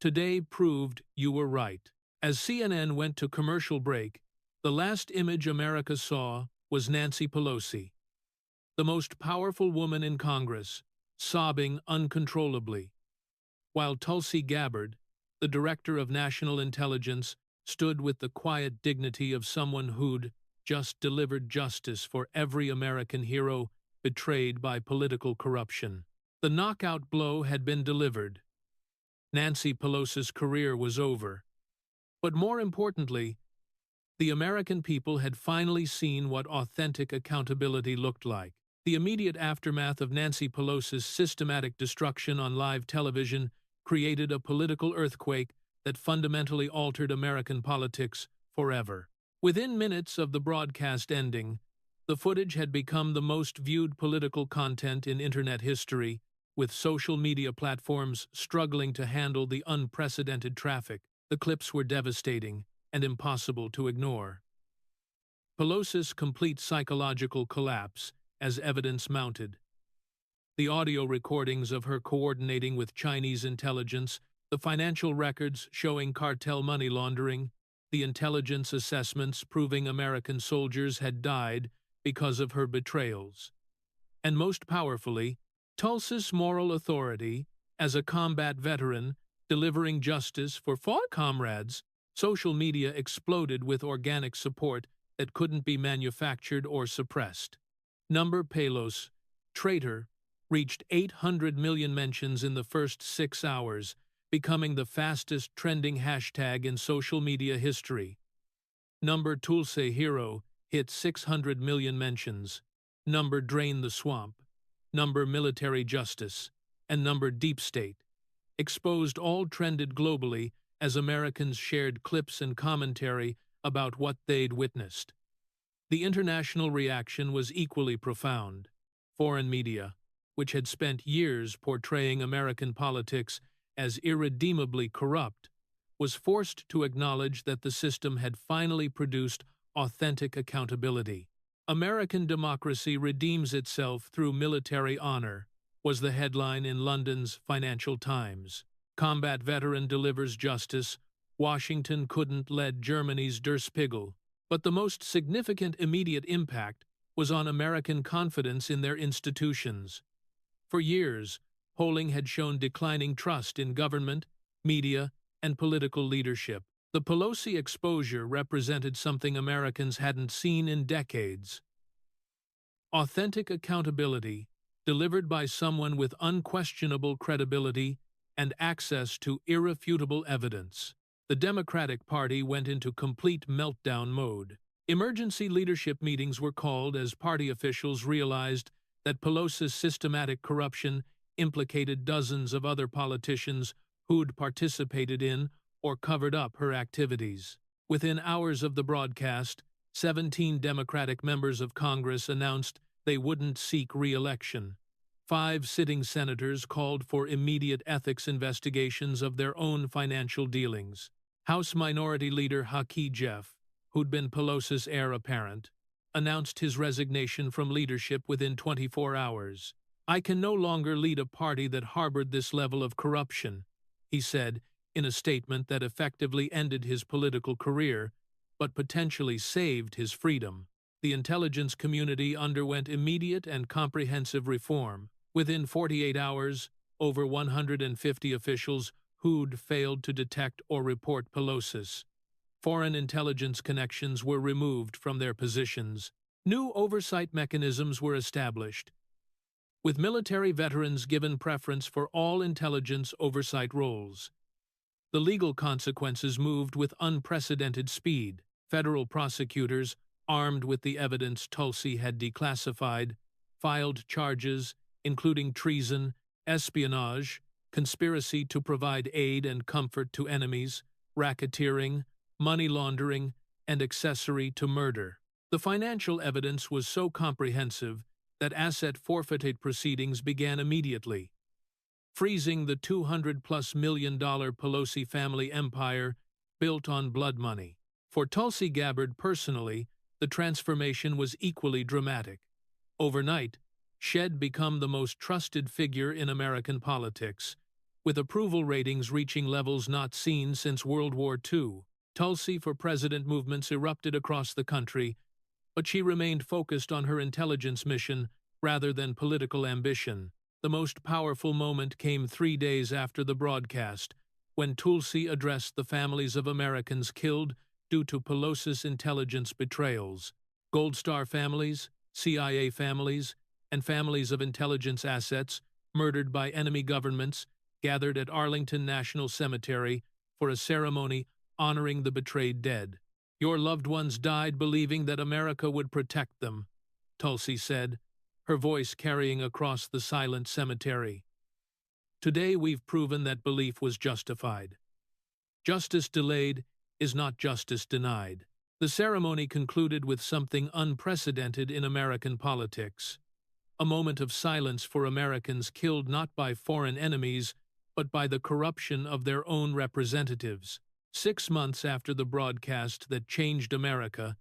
today proved you were right. As CNN went to commercial break, the last image America saw was Nancy Pelosi, the most powerful woman in Congress, sobbing uncontrollably, while Tulsi Gabbard, the Director of National Intelligence, stood with the quiet dignity of someone who'd just delivered justice for every American hero betrayed by political corruption. The knockout blow had been delivered. Nancy Pelosi's career was over. But more importantly, the American people had finally seen what authentic accountability looked like. The immediate aftermath of Nancy Pelosi's systematic destruction on live television created a political earthquake that fundamentally altered American politics forever. Within minutes of the broadcast ending, the footage had become the most viewed political content in Internet history, with social media platforms struggling to handle the unprecedented traffic. The clips were devastating and impossible to ignore. Pelosi's complete psychological collapse as evidence mounted. The audio recordings of her coordinating with Chinese intelligence, the financial records showing cartel money laundering, the intelligence assessments proving American soldiers had died because of her betrayals. And most powerfully, Tulsi's moral authority as a combat veteran delivering justice for fallen comrades. Social media exploded with organic support that couldn't be manufactured or suppressed. Number Pelos, traitor, reached 800 million mentions in the first 6 hours, becoming the fastest trending hashtag in social media history. Number Tulsi Hero hit 600 million mentions. Number Drain the Swamp, number Military Justice, and number Deep State. Exposed all trended globally as Americans shared clips and commentary about what they'd witnessed. The international reaction was equally profound. Foreign media, which had spent years portraying American politics as irredeemably corrupt, was forced to acknowledge that the system had finally produced authentic accountability. "American democracy redeems itself through military honor," was the headline in London's Financial Times. "Combat veteran delivers justice. Washington couldn't lead Germany's Der Spiegel." But the most significant immediate impact was on American confidence in their institutions. For years, polling had shown declining trust in government, media, and political leadership. The Pelosi exposure represented something Americans hadn't seen in decades. Authentic accountability, delivered by someone with unquestionable credibility and access to irrefutable evidence. The Democratic Party went into complete meltdown mode. Emergency leadership meetings were called as party officials realized that Pelosi's systematic corruption implicated dozens of other politicians who'd participated in or covered up her activities. Within hours of the broadcast, 17 Democratic members of Congress announced they wouldn't seek re-election. 5 sitting senators called for immediate ethics investigations of their own financial dealings. House Minority Leader Haki Jeff, who'd been Pelosi's heir apparent, announced his resignation from leadership within 24 hours. "I can no longer lead a party that harbored this level of corruption," he said in a statement that effectively ended his political career, but potentially saved his freedom. The intelligence community underwent immediate and comprehensive reform. Within 48 hours, over 150 officials who'd failed to detect or report Pelosi's foreign intelligence connections were removed from their positions. New oversight mechanisms were established, with military veterans given preference for all intelligence oversight roles. The legal consequences moved with unprecedented speed. Federal prosecutors, armed with the evidence Tulsi had declassified, filed charges including treason, espionage, conspiracy to provide aid and comfort to enemies, racketeering, money laundering, and accessory to murder. The financial evidence was so comprehensive that asset forfeited proceedings began immediately, freezing the $200+ million Pelosi family empire built on blood money. For Tulsi Gabbard personally, the transformation was equally dramatic. Overnight, she'd become the most trusted figure in American politics, with approval ratings reaching levels not seen since World War II. Tulsi for President movements erupted across the country, but she remained focused on her intelligence mission rather than political ambition. The most powerful moment came 3 days after the broadcast, when Tulsi addressed the families of Americans killed due to Pelosi's intelligence betrayals. Gold Star families, CIA families, and families of intelligence assets murdered by enemy governments gathered at Arlington National Cemetery for a ceremony honoring the betrayed dead. "Your loved ones died believing that America would protect them," Tulsi said, her voice carrying across the silent cemetery. "Today we've proven that belief was justified. Justice delayed is not justice denied." The ceremony concluded with something unprecedented in American politics. A moment of silence for Americans killed not by foreign enemies, but by the corruption of their own representatives. 6 months after the broadcast that changed America,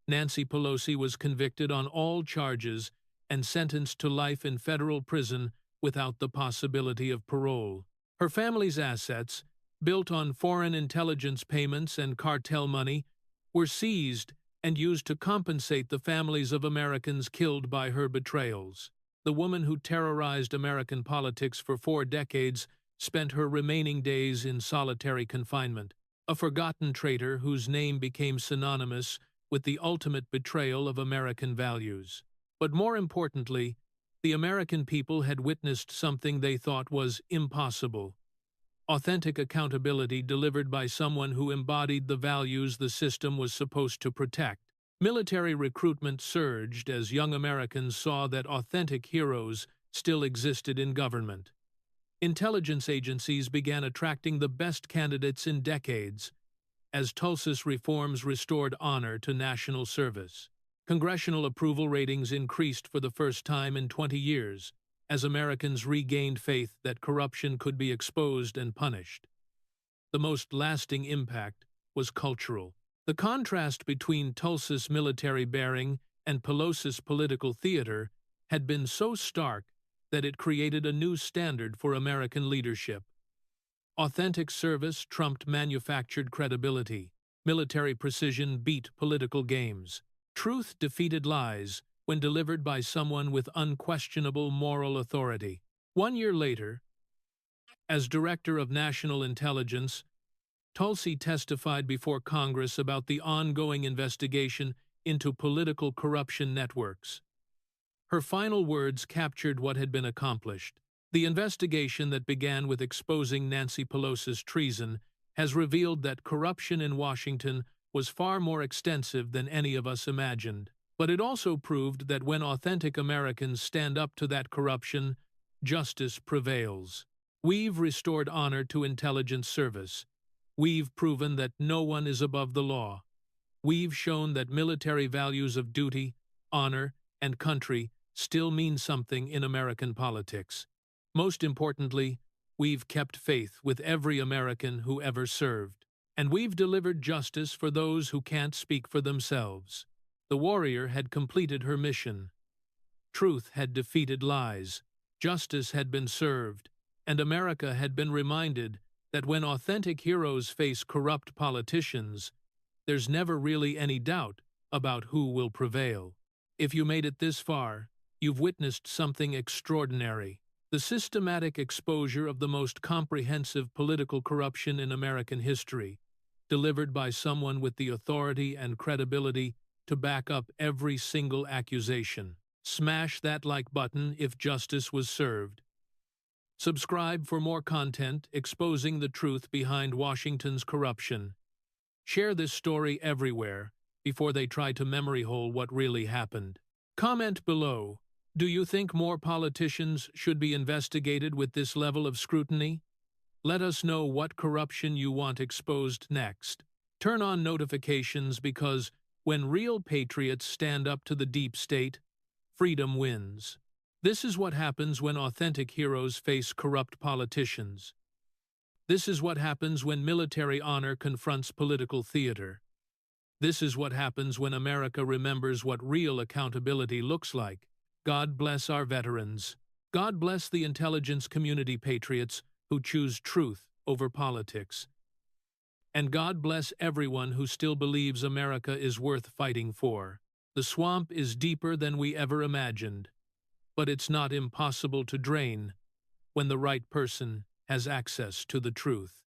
Nancy Pelosi was convicted on all charges and sentenced to life in federal prison without the possibility of parole. Her family's assets, built on foreign intelligence payments and cartel money, were seized and used to compensate the families of Americans killed by her betrayals. The woman who terrorized American politics for 4 decades spent her remaining days in solitary confinement, a forgotten traitor whose name became synonymous with the ultimate betrayal of American values. But more importantly, the American people had witnessed something they thought was impossible: authentic accountability delivered by someone who embodied the values the system was supposed to protect. Military recruitment surged as young Americans saw that authentic heroes still existed in government. Intelligence agencies began attracting the best candidates in decades, as Tulsi's reforms restored honor to national service. Congressional approval ratings increased for the first time in 20 years, as Americans regained faith that corruption could be exposed and punished. the most lasting impact was cultural. The contrast between Tulsi's military bearing and Pelosi's political theater had been so stark that it created a new standard for American leadership. Authentic service trumped manufactured credibility. Military precision beat political games. Truth defeated lies when delivered by someone with unquestionable moral authority. 1 year later, as Director of National Intelligence, Tulsi testified before Congress about the ongoing investigation into political corruption networks. Her final words captured what had been accomplished. The investigation that began with exposing Nancy Pelosi's treason has revealed that corruption in Washington was far more extensive than any of us imagined. But it also proved that when authentic Americans stand up to that corruption, justice prevails. We've restored honor to intelligence service. We've proven that no one is above the law. We've shown that military values of duty, honor, and country still mean something in American politics. Most importantly, we've kept faith with every American who ever served. And we've delivered justice for those who can't speak for themselves. The warrior had completed her mission. Truth had defeated lies. Justice had been served. And America had been reminded that when authentic heroes face corrupt politicians, there's never really any doubt about who will prevail. If you made it this far, you've witnessed something extraordinary. The systematic exposure of the most comprehensive political corruption in American history, delivered by someone with the authority and credibility to back up every single accusation. Smash that like button if justice was served. Subscribe for more content exposing the truth behind Washington's corruption. Share this story everywhere before they try to memory hole what really happened. Comment below. Do you think more politicians should be investigated with this level of scrutiny? Let us know what corruption you want exposed next. Turn on notifications because when real patriots stand up to the deep state, freedom wins. This is what happens when authentic heroes face corrupt politicians. This is what happens when military honor confronts political theater. This is what happens when America remembers what real accountability looks like. God bless our veterans. God bless the intelligence community patriots who choose truth over politics. And God bless everyone who still believes America is worth fighting for. The swamp is deeper than we ever imagined, but it's not impossible to drain when the right person has access to the truth.